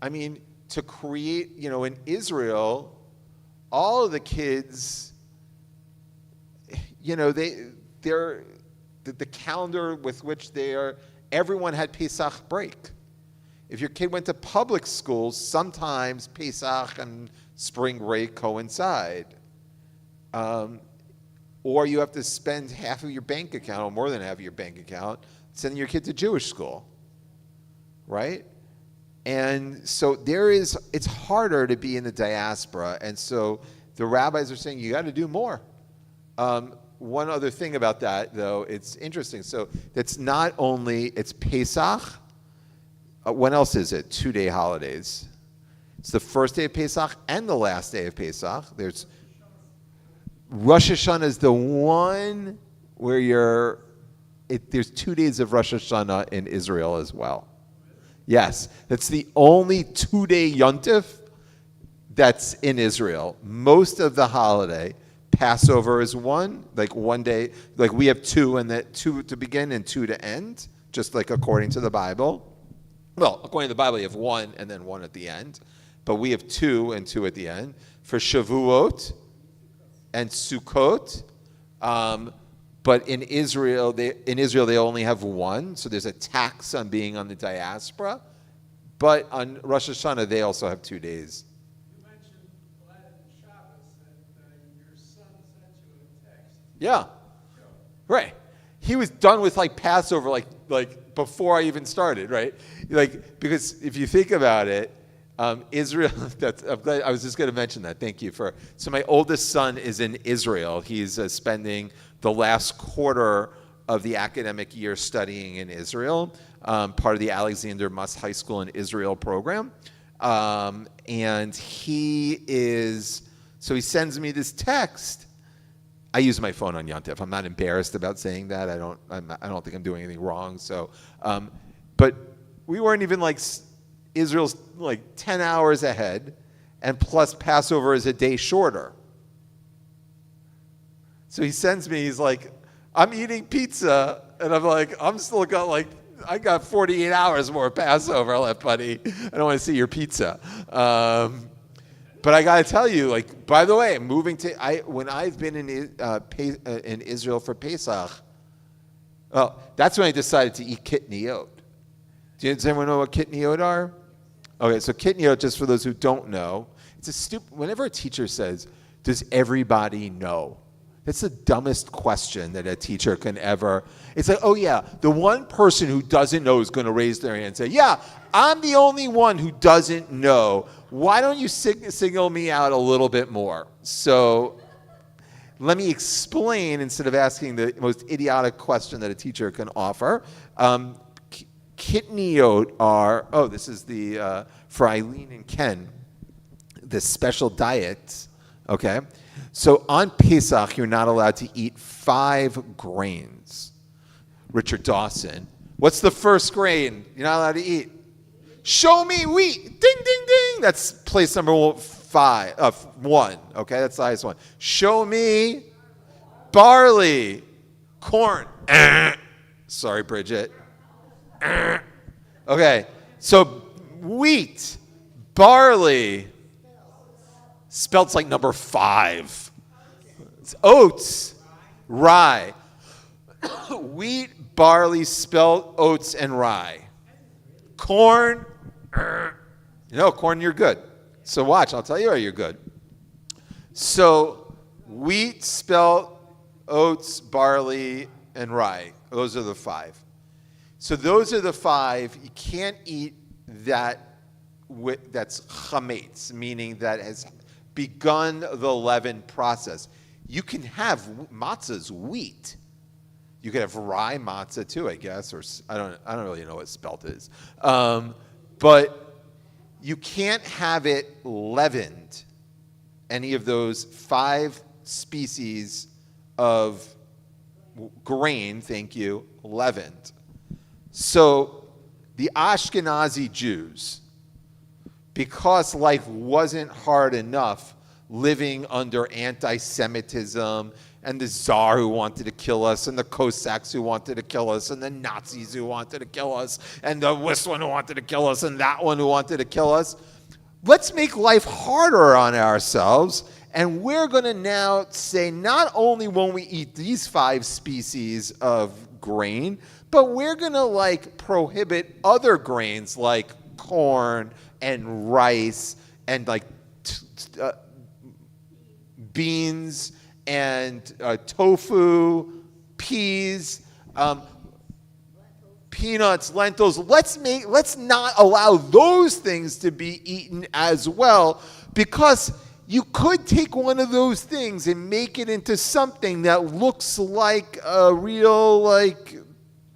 I mean, to create, in Israel, all of the kids, they're the calendar with which everyone had Pesach break. If your kid went to public schools, sometimes Pesach and spring break coincide. Or you have to spend half of your bank account, or more than half of your bank account, sending your kid to Jewish school, right? And so it's harder to be in the diaspora. And so the rabbis are saying, you got to do more. One other thing about that, though, it's interesting. So it's not only, it's Pesach. When else is it? 2-day holidays. It's the first day of Pesach and the last day of Pesach. There's Rosh Hashanah is the one where there's 2 days of Rosh Hashanah in Israel as well. Yes, that's the only 2-day Yontif that's in Israel. Most of the holiday, Passover is one day, like we have 2 and that 2 to begin and 2 to end, just like according to the Bible. Well, according to the Bible, you have 1 and then 1 at the end, but we have 2 and 2 at the end. For Shavuot and Sukkot, but in Israel they only have 1, so there's a tax on being on the diaspora. But on Rosh Hashanah they also have 2 days. You mentioned Shabbos that your son sent you a text. Yeah, right. He was done with like Passover, like before I even started, right? Like, because if you think about it, Israel. I'm glad, I was just going to mention that. Thank you for. So my oldest son is in Israel. He's spending the last quarter of the academic year studying in Israel, part of the Alexander Muss High School in Israel program, and he sends me this text. I use my phone on Yontif. I'm not embarrassed about saying that. I don't think I'm doing anything wrong. So, but we weren't even like. Israel's like 10 hours ahead, and plus Passover is a day shorter. So he sends me, he's like, I'm eating pizza, and I'm like, I got 48 hours more Passover left, buddy. I don't want to see your pizza. But I got to tell you, like, by the way, when I've been in Israel for Pesach, well, that's when I decided to eat kitniyot. Does anyone know what kitniyot are? Okay, so kitniyot, just for those who don't know, whenever a teacher says, does everybody know? That's the dumbest question that a teacher can ever. It's like, oh yeah, the one person who doesn't know is going to raise their hand and say, yeah, I'm the only one who doesn't know. Why don't you signal me out a little bit more? So let me explain instead of asking the most idiotic question that a teacher can offer. Kitniyot are, this is for Eileen and Ken, the special diet, okay? So on Pesach, you're not allowed to eat 5 grains. Richard Dawson, what's the first grain you're not allowed to eat? Show me wheat, ding, ding, ding. That's place number 1, okay? That's the highest one. Show me barley, corn. Sorry, Bridget. Okay, so wheat, barley, spelt like number 5. It's oats, rye. Wheat, barley, spelt oats, and rye. Corn, corn, you're good. So watch, I'll tell you why you're good. So wheat, spelt, oats, barley, and rye. Those are the 5. So those are the 5. You can't eat that's chametz, meaning that has begun the leaven process. You can have matzah's wheat. You could have rye matzah too, I guess, or I don't really know what spelt is. But you can't have it leavened. Any of those 5 species of grain, thank you, leavened. So the Ashkenazi Jews, because life wasn't hard enough living under anti-Semitism and the Tsar who wanted to kill us and the Cossacks who wanted to kill us and the Nazis who wanted to kill us and this one who wanted to kill us and that one who wanted to kill us, let's make life harder on ourselves. And we're going to now say not only won't we eat these 5 species of grain, but we're going to prohibit other grains like corn and rice and beans and tofu, peas, peanuts, lentils. Let's not allow those things to be eaten as well, because you could take one of those things and make it into something that looks like a real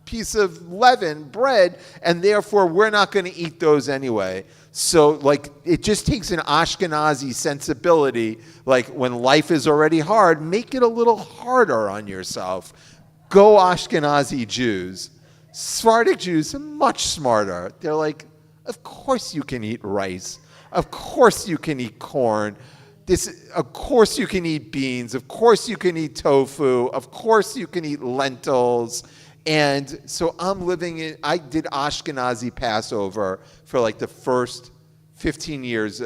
piece of leaven bread, and therefore we're not going to eat those anyway. So it just takes an Ashkenazi sensibility. When life is already hard, make it a little harder on yourself. Go Ashkenazi Jews. Sephardic Jews are much smarter. They're of course you can eat rice. Of course you can eat corn. Of course you can eat beans. Of course you can eat tofu. Of course you can eat lentils. And so I did Ashkenazi Passover for the first 15 years,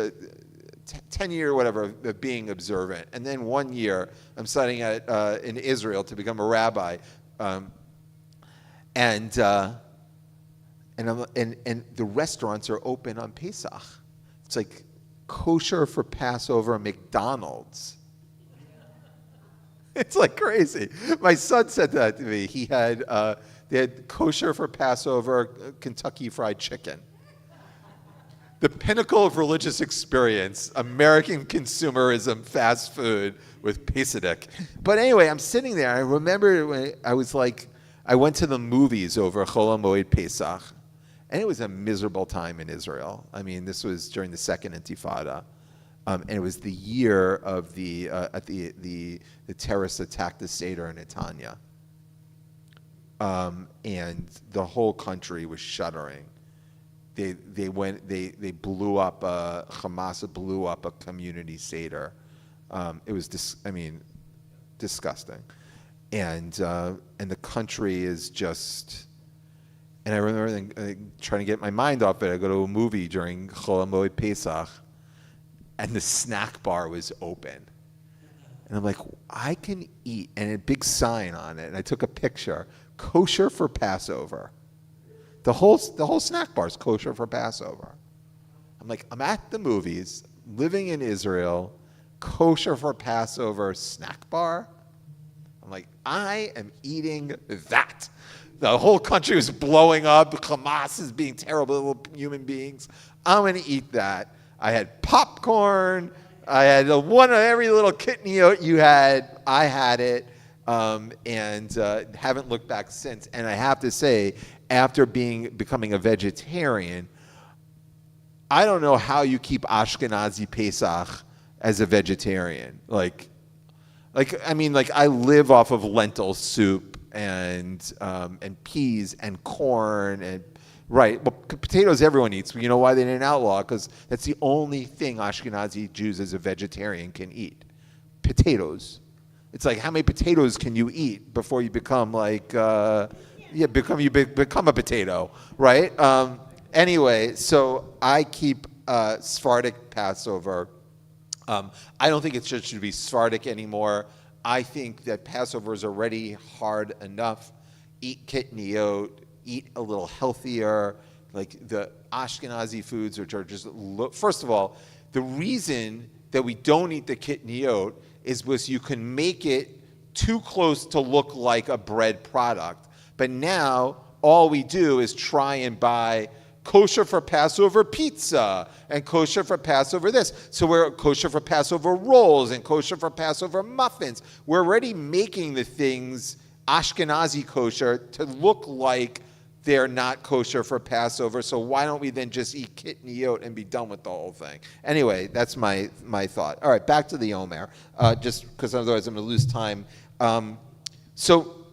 10 year, whatever, of being observant. And then 1 year, I'm studying in Israel to become a rabbi. And the restaurants are open on Pesach. It's kosher for Passover McDonald's. It's crazy. My son said that to me. They had kosher for Passover Kentucky Fried Chicken. The pinnacle of religious experience, American consumerism, fast food with Pesach. But anyway, I'm sitting there. I remember when I went to the movies over Chol HaMoed Pesach, and it was a miserable time in Israel. I mean, this was during the Second Intifada. And it was the year of the terrorist attack, the Seder in Netanya. And the whole country was shuddering. They blew up, Hamas blew up a community Seder. It was disgusting. And the country is just, and I remember trying to get my mind off it. I go to a movie during Chol HaMoed Pesach, and the snack bar was open. And I'm I can eat, and a big sign on it, and I took a picture, kosher for Passover. The whole snack bar is kosher for Passover. I'm I'm at the movies, living in Israel, kosher for Passover snack bar. I'm I am eating that. The whole country was blowing up. Hamas is being terrible little human beings. I'm going to eat that. I had popcorn. I had one of every little kitniot you had. I had it, and haven't looked back since. And I have to say, after becoming a vegetarian, I don't know how you keep Ashkenazi Pesach as a vegetarian. I live off of lentil soup and peas and corn and. Right, but potatoes everyone eats. You know why they didn't outlaw? Because that's the only thing Ashkenazi Jews as a vegetarian can eat. Potatoes. It's how many potatoes can you eat before you become become a potato, right? Anyway, so I keep Sephardic Passover. I don't think it should be Sephardic anymore. I think that Passover is already hard enough. Eat kitniot. Eat a little healthier, the Ashkenazi foods, which are just, first of all, the reason that we don't eat the kitniot is because you can make it too close to look like a bread product. But now, all we do is try and buy kosher for Passover pizza and kosher for Passover this. So we're kosher for Passover rolls and kosher for Passover muffins. We're already making the things Ashkenazi kosher to look like they're not kosher for Passover. So why don't we then just eat kitniyot and be done with the whole thing? Anyway, that's my thought. All right, back to the Omer, just because otherwise I'm going to lose time. So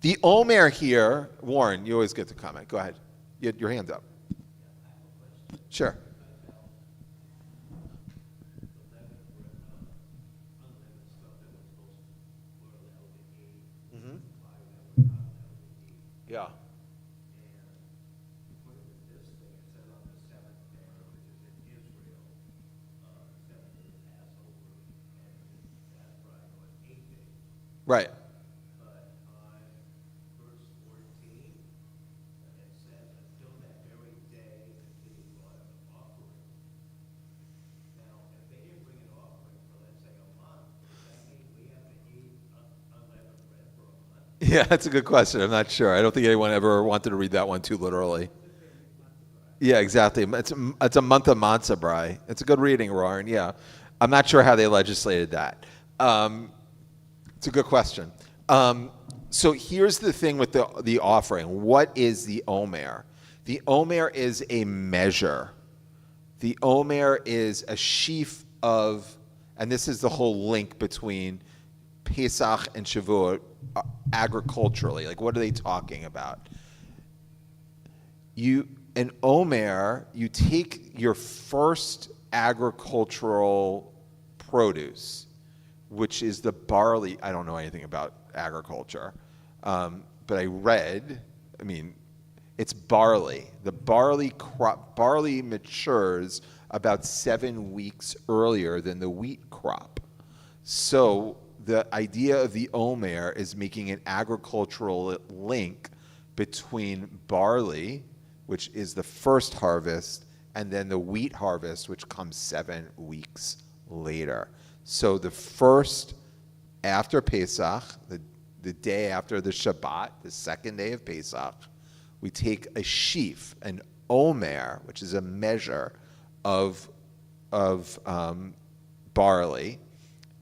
the Omer here, Warren, you always get to comment. Go ahead. You had your hand up. Sure. Yeah. Right. But on verse 14, it says, until that very day that they brought an offering. Now, if they didn't bring an offering for, let's say, a month, does that mean we have to eat unleavened bread for a month? Yeah, that's a good question. I'm not sure. I don't think anyone ever wanted to read that one too literally. Yeah, exactly. It's a month of matzah brai. It's a good reading, Roran. Yeah, I'm not sure how they legislated that. It's a good question. So here's the thing with the offering. What is the Omer? The Omer is a measure. The Omer is a sheaf of, and this is the whole link between Pesach and Shavuot agriculturally. Like, what are they talking about? An Omer, you take your first agricultural produce, which is the barley. I don't know anything about agriculture, but it's barley. The barley crop, barley matures about 7 weeks earlier than the wheat crop. So the idea of the Omer is making an agricultural link between barley, which is the first harvest, and then the wheat harvest, which comes 7 weeks later. So the first, after Pesach, the day after the Shabbat, the second day of Pesach, we take a sheaf, an Omer, which is a measure of barley.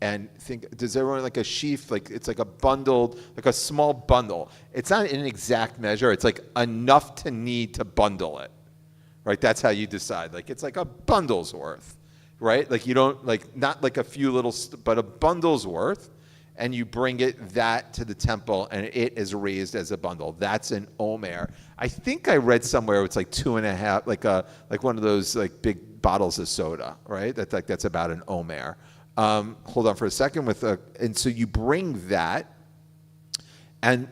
And does everyone like a sheaf, like it's like a bundled, like a small bundle. It's not an exact measure. It's like enough to need to bundle it, right? That's how you decide. Like it's like a bundle's worth, right? Like you don't, like not like a few little, but a bundle's worth. And you bring that to the temple and it is raised as a bundle. That's an Omer. I think I read somewhere it's like 2.5, like one of those like big bottles of soda, right? That's about an Omer. Hold on for a second and so you bring that and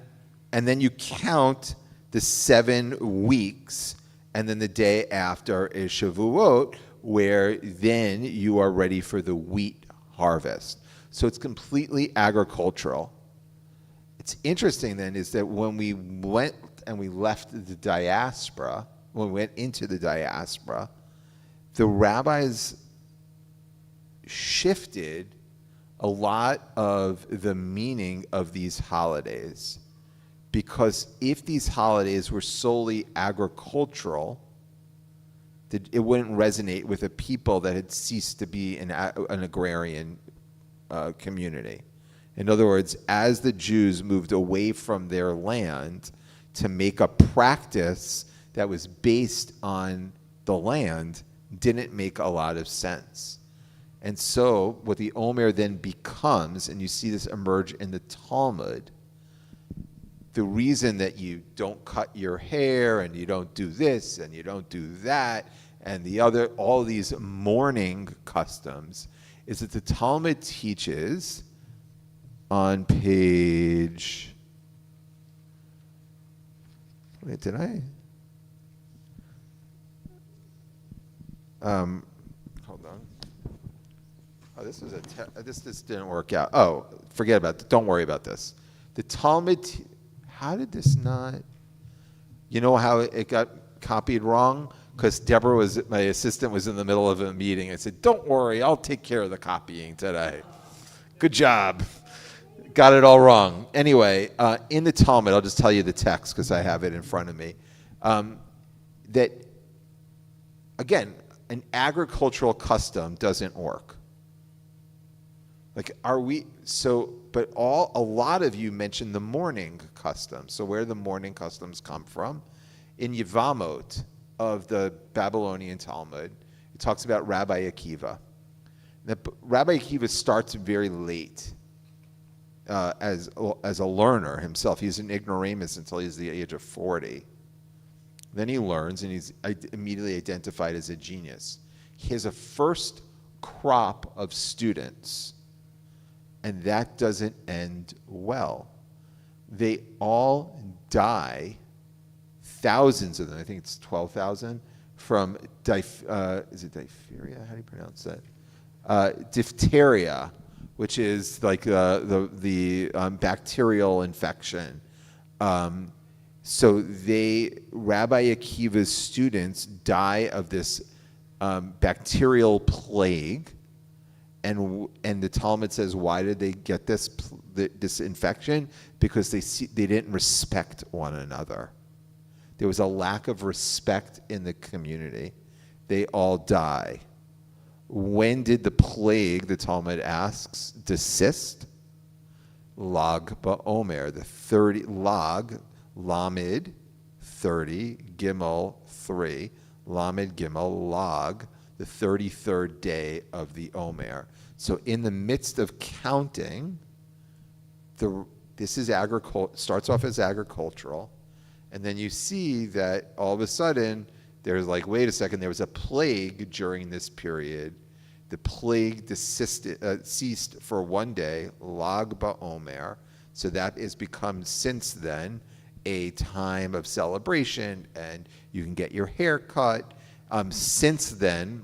then you count the 7 weeks and then the day after is Shavuot where then you are ready for the wheat harvest. So it's completely agricultural. It's interesting then is that when we went and we left the diaspora, when we went into the diaspora, the rabbis shifted a lot of the meaning of these holidays. Because if these holidays were solely agricultural, it wouldn't resonate with a people that had ceased to be an agrarian community. In other words, as the Jews moved away from their land to make a practice that was based on the land, didn't make a lot of sense. And so what the Omer then becomes, and you see this emerge in the Talmud, the reason that you don't cut your hair and you don't do this and you don't do that and the other, all these mourning customs, is that the Talmud teaches on page, wait, did I? Hold on. Oh, this was this didn't work out. Oh, forget about it. Don't worry about this. The Talmud, how did this not, you know how it got copied wrong? Because Deborah my assistant was in the middle of a meeting and said, don't worry, I'll take care of the copying today. Good job. Got it all wrong. Anyway, in the Talmud, I'll just tell you the text because I have it in front of me. that, again, an agricultural custom doesn't work. Like, but a lot of you mentioned the mourning custom. So where the mourning customs come from? In Yevamot of the Babylonian Talmud, it talks about Rabbi Akiva. Rabbi Akiva starts very late as a learner himself. He's an ignoramus until he's the age of 40. Then he learns, and he's immediately identified as a genius. He has a first crop of students, and that doesn't end well. They all die, thousands of them, I think it's 12,000, from is it diphtheria? How do you pronounce that? Diphtheria, which is like the bacterial infection. So Rabbi Akiva's students die of this bacterial plague, and the Talmud says, why did they get this infection? Because they didn't respect one another. There was a lack of respect in the community. They all die. When did the plague, the Talmud asks, desist? Lag ba'omer, the 30 lag. Lamed, 30, Gimel, 3, Lamed, Gimel, Lag, the 33rd day of the Omer. So in the midst of counting, this is starts off as agricultural, and then you see that all of a sudden, there's like, wait a second, there was a plague during this period. The plague ceased for one day, Lag ba'omer, so that has become since then a time of celebration, and you can get your hair cut. Since then,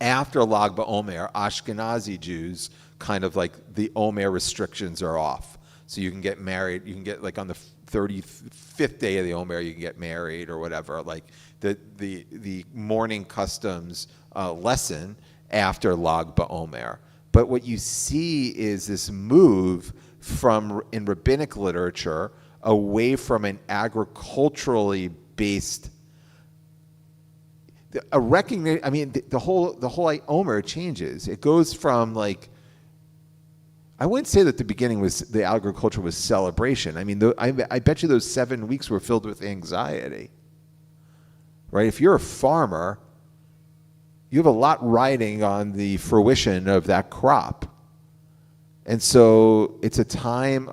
after Lag BaOmer, Ashkenazi Jews, kind of like the Omer restrictions are off. So you can get married, you can get like on the 35th day of the Omer, you can get married or whatever. Like the mourning customs lessen after Lag BaOmer. But what you see is this move in rabbinic literature away from an agriculturally based the whole Omer changes. It goes from like, I wouldn't say that the beginning was the agriculture was celebration. I mean, I bet you those 7 weeks were filled with anxiety, right? If you're a farmer, you have a lot riding on the fruition of that crop, and so it's a time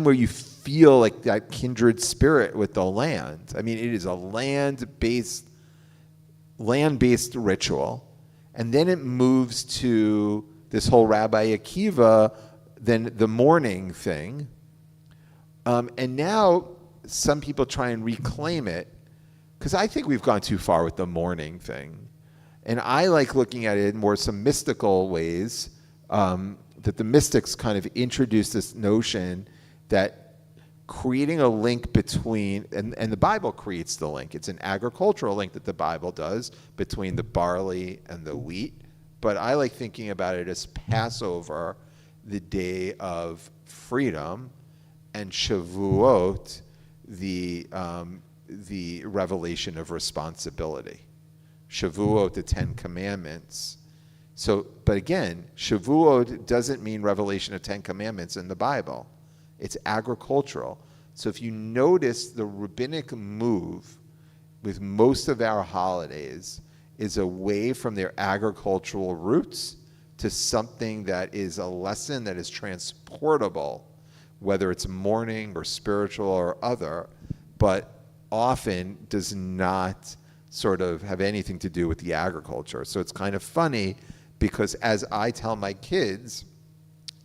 where you feel like that kindred spirit with the land. I mean, it is a land-based ritual. And then it moves to this whole Rabbi Akiva, then the mourning thing. And now some people try and reclaim it, because I think we've gone too far with the mourning thing. And I like looking at it in more some mystical ways, that the mystics kind of introduced this notion that creating a link between, and the Bible creates the link. It's an agricultural link that the Bible does between the barley and the wheat. But I like thinking about it as Passover, the day of freedom, and Shavuot, the revelation of responsibility. Shavuot, the 10 Commandments. So, but again, Shavuot doesn't mean revelation of 10 Commandments in the Bible. It's agricultural. So if you notice, the rabbinic move with most of our holidays is away from their agricultural roots to something that is a lesson that is transportable, whether it's mourning or spiritual or other, but often does not sort of have anything to do with the agriculture. So it's kind of funny, because as I tell my kids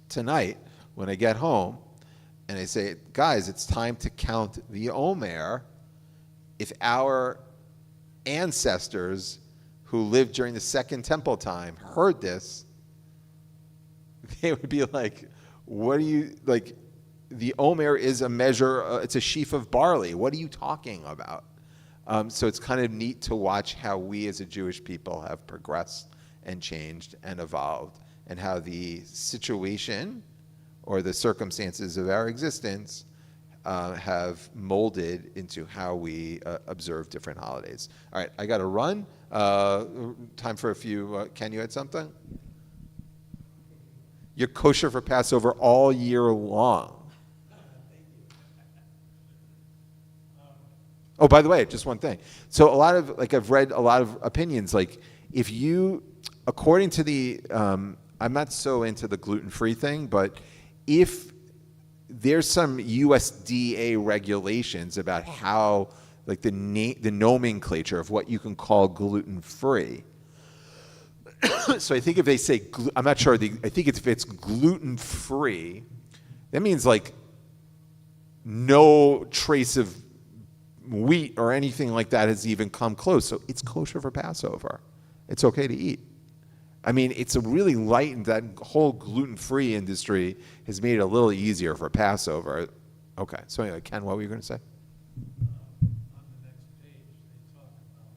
tonight when I get home, and I say, guys, it's time to count the Omer. If our ancestors who lived during the Second Temple time heard this, they would be like, what do you, like, the Omer is a measure, it's a sheaf of barley. What are you talking about? So it's kind of neat to watch how we as a Jewish people have progressed and changed and evolved, and how the situation or the circumstances of our existence have molded into how we observe different holidays. All right, I got to run. Time for a few. Ken, you had something? You're kosher for Passover all year long. Oh, by the way, just one thing. So a lot of, like, I've read a lot of opinions, like, if you, according to the, I'm not so into the gluten-free thing, but if there's some USDA regulations about how, like, the nomenclature of what you can call gluten-free. So I think if they say, I'm not sure, I think if it's gluten-free, that means, like, no trace of wheat or anything like that has even come close. So it's kosher for Passover. It's okay to eat. I mean, it's a really lightened, that whole gluten-free industry has made it a little easier for Passover. Okay, so anyway, Ken, what were you going to say? On the next page, they talk about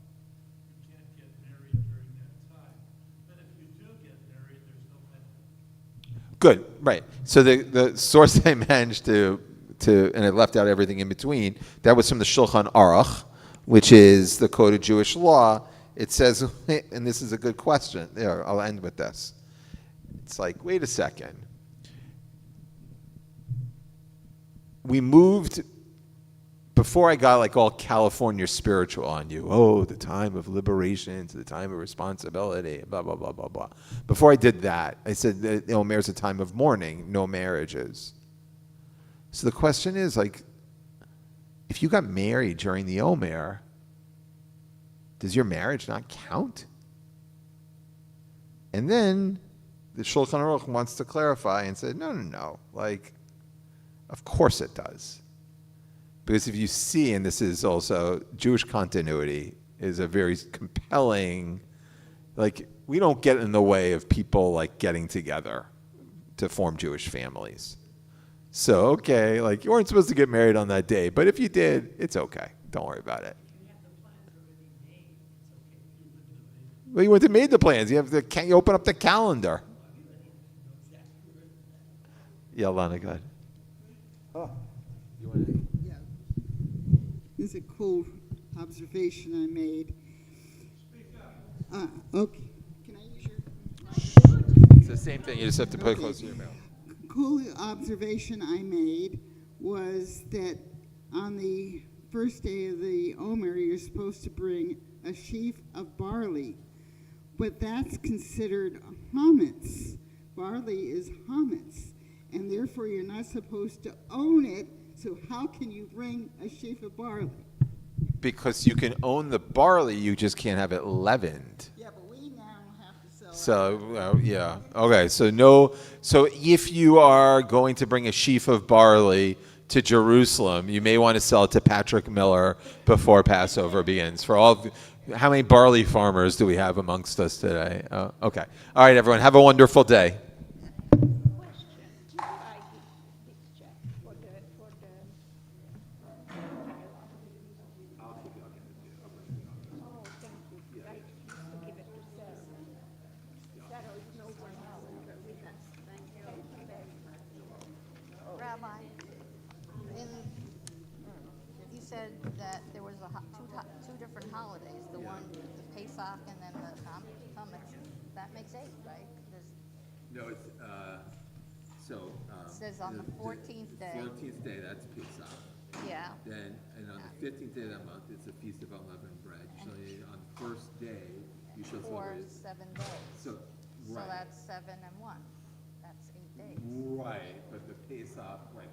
you can't get married during that time. But if you do get married, there's no penalty. Good, right. So the source I managed to, and I left out everything in between, that was from the Shulchan Aruch, which is the Code of Jewish Law. It says, and this is a good question. There, I'll end with this. It's like, wait a second. We moved, before I got like all California spiritual on you, oh, the time of liberation to the time of responsibility, blah, blah, blah, blah, blah. Before I did that, I said that Omer is a time of mourning, no marriages. So the question is, like, if you got married during the Omer, does your marriage not count? And then the Shulchan Aruch wants to clarify and said, no. Like, of course it does. Because if you see, and this is also, Jewish continuity is a very compelling, like, we don't get in the way of people, like, getting together to form Jewish families. So, okay, like, you weren't supposed to get married on that day, but if you did, it's okay. Don't worry about it. Well, you went and made the plans. You you open up the calendar. Yeah, Lana, go ahead. Oh, you want to? Yeah. This is a cool observation I made. Okay. Can I use your? It's the same thing. You just have to put it close to your mouth. Cool observation I made was that on the first day of the Omer, you're supposed to bring a sheaf of barley. But that's considered chametz. Barley is chametz, and therefore you're not supposed to own it. So how can you bring a sheaf of barley? Because you can own the barley, you just can't have it leavened. Yeah, but we now have to sell it. So, yeah. Okay, so no. So if you are going to bring a sheaf of barley to Jerusalem, you may want to sell it to Patrick Miller before Passover begins. For all, how many barley farmers do we have amongst us today? Okay. All right, everyone. Have a wonderful day. Rabbi, you said that there was two different holidays, the one, the Pesach and then the Chametz. That makes 8, right? No, it's, so. It says on the 14th day. 14th day, that's Pesach. Yeah. Then, and on the 15th day of that month, it's a Feast of Unleavened Bread. Usually on the first day, you shall For celebrate. 7 days. So, right. So that's 7 and 1. That's 8 days. Right, but the Pesach, right,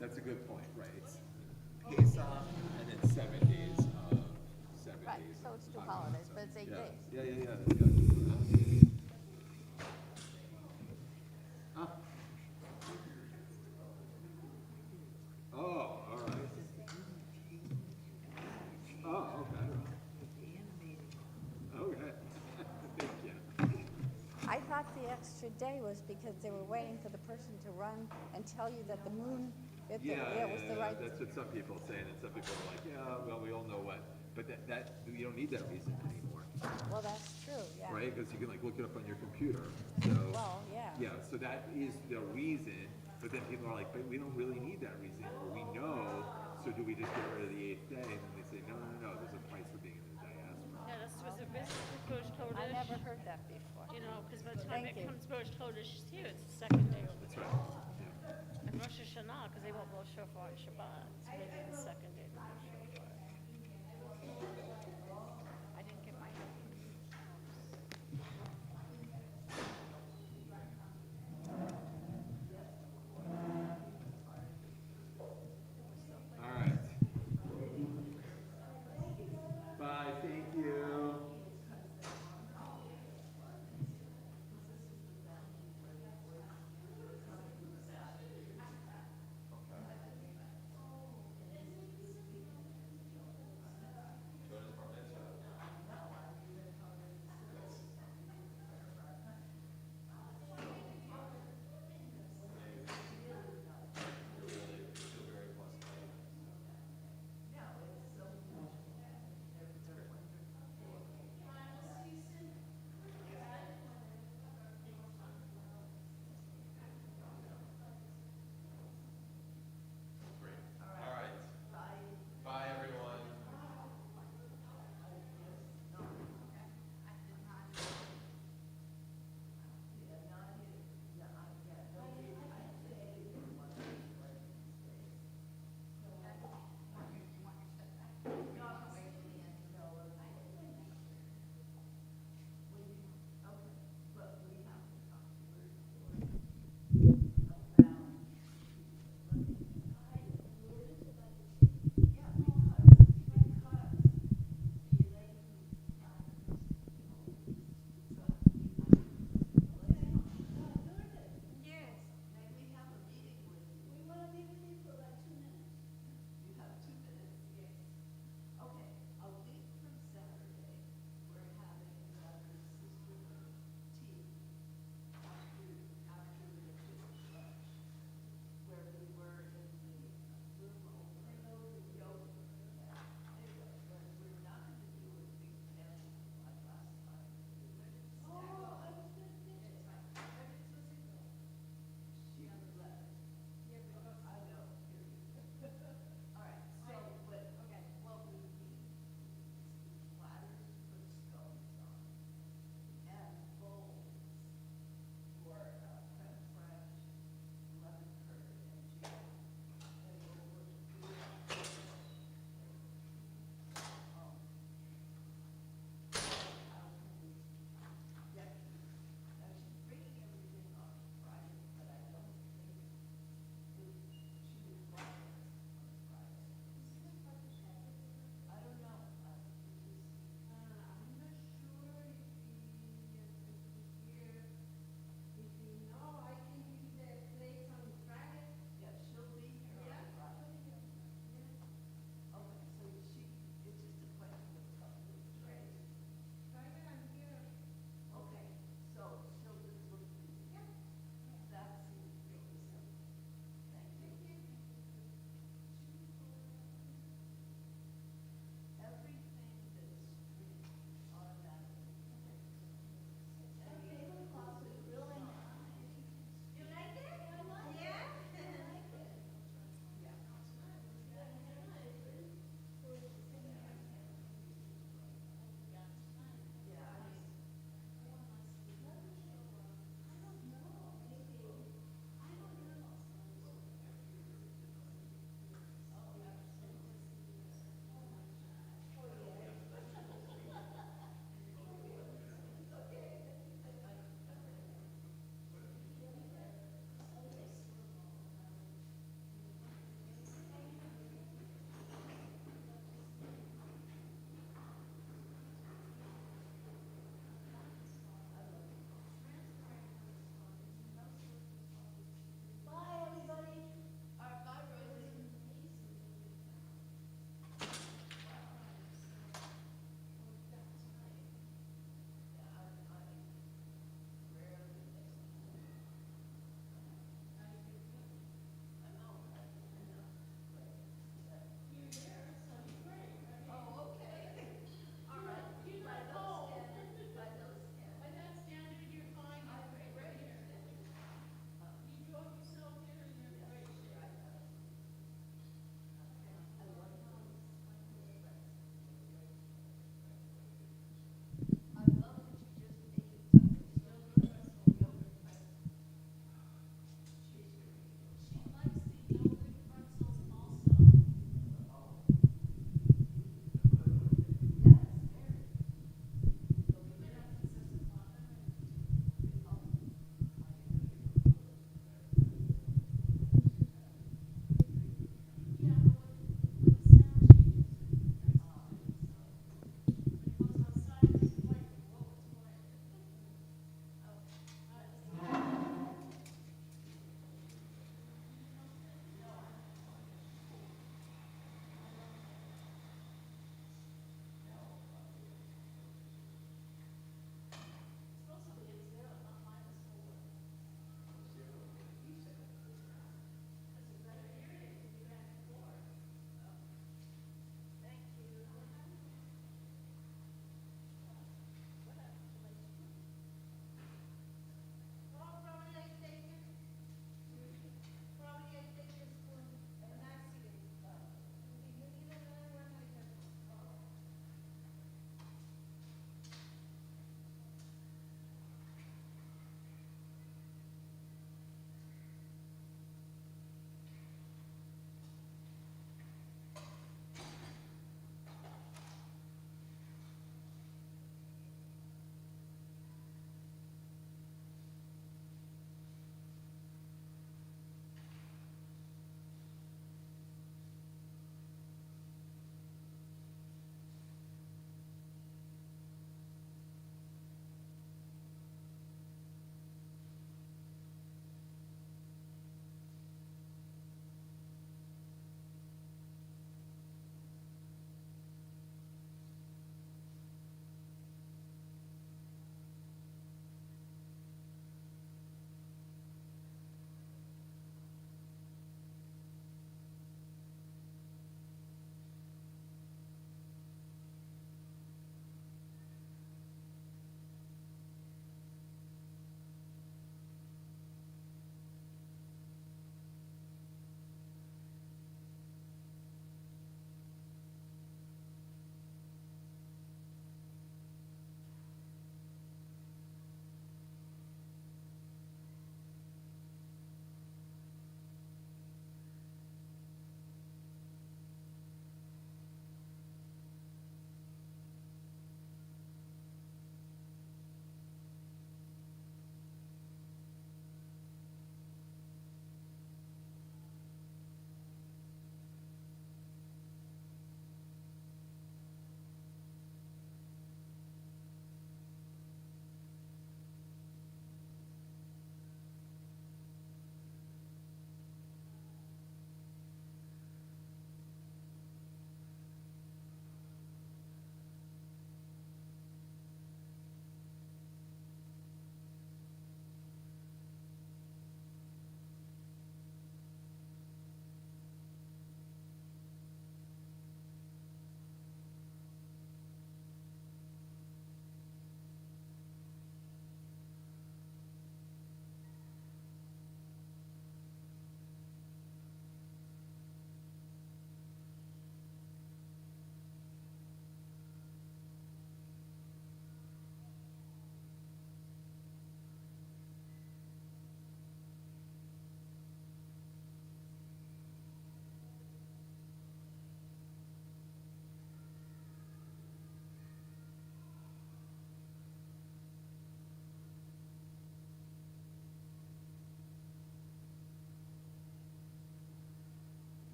that's a good point, right? It's Pesach and then 7 days of 7 Right, days. so it's 2 holidays, but it's 8 Yeah, days. yeah. Oh, all right. Oh, okay. Okay. Thank you. I thought the extra day was because they were waiting for the person to run and tell you that the moon, that the, was the right. That's what some people say, and some people are like, yeah, well, we all know what, but that you don't need that reason anymore, Well, that's true, yeah. right? Because you can like look it up on your computer. So Well, yeah. yeah, so that is the reason, But then people are like, but we don't really need that reason, or we know, so do we just get rid of the 8th day? And then they say, no, no, no, there's a price for being in the diaspora. Yeah, this was a business for Rosh Chodesh. I never heard that before. You know, because by the time Thank it you. comes Rosh Chodesh here, it's the second day over That's there. right. Yeah. And Rosh Hashanah, because they won't blow shofar on Shabbat, it's maybe the second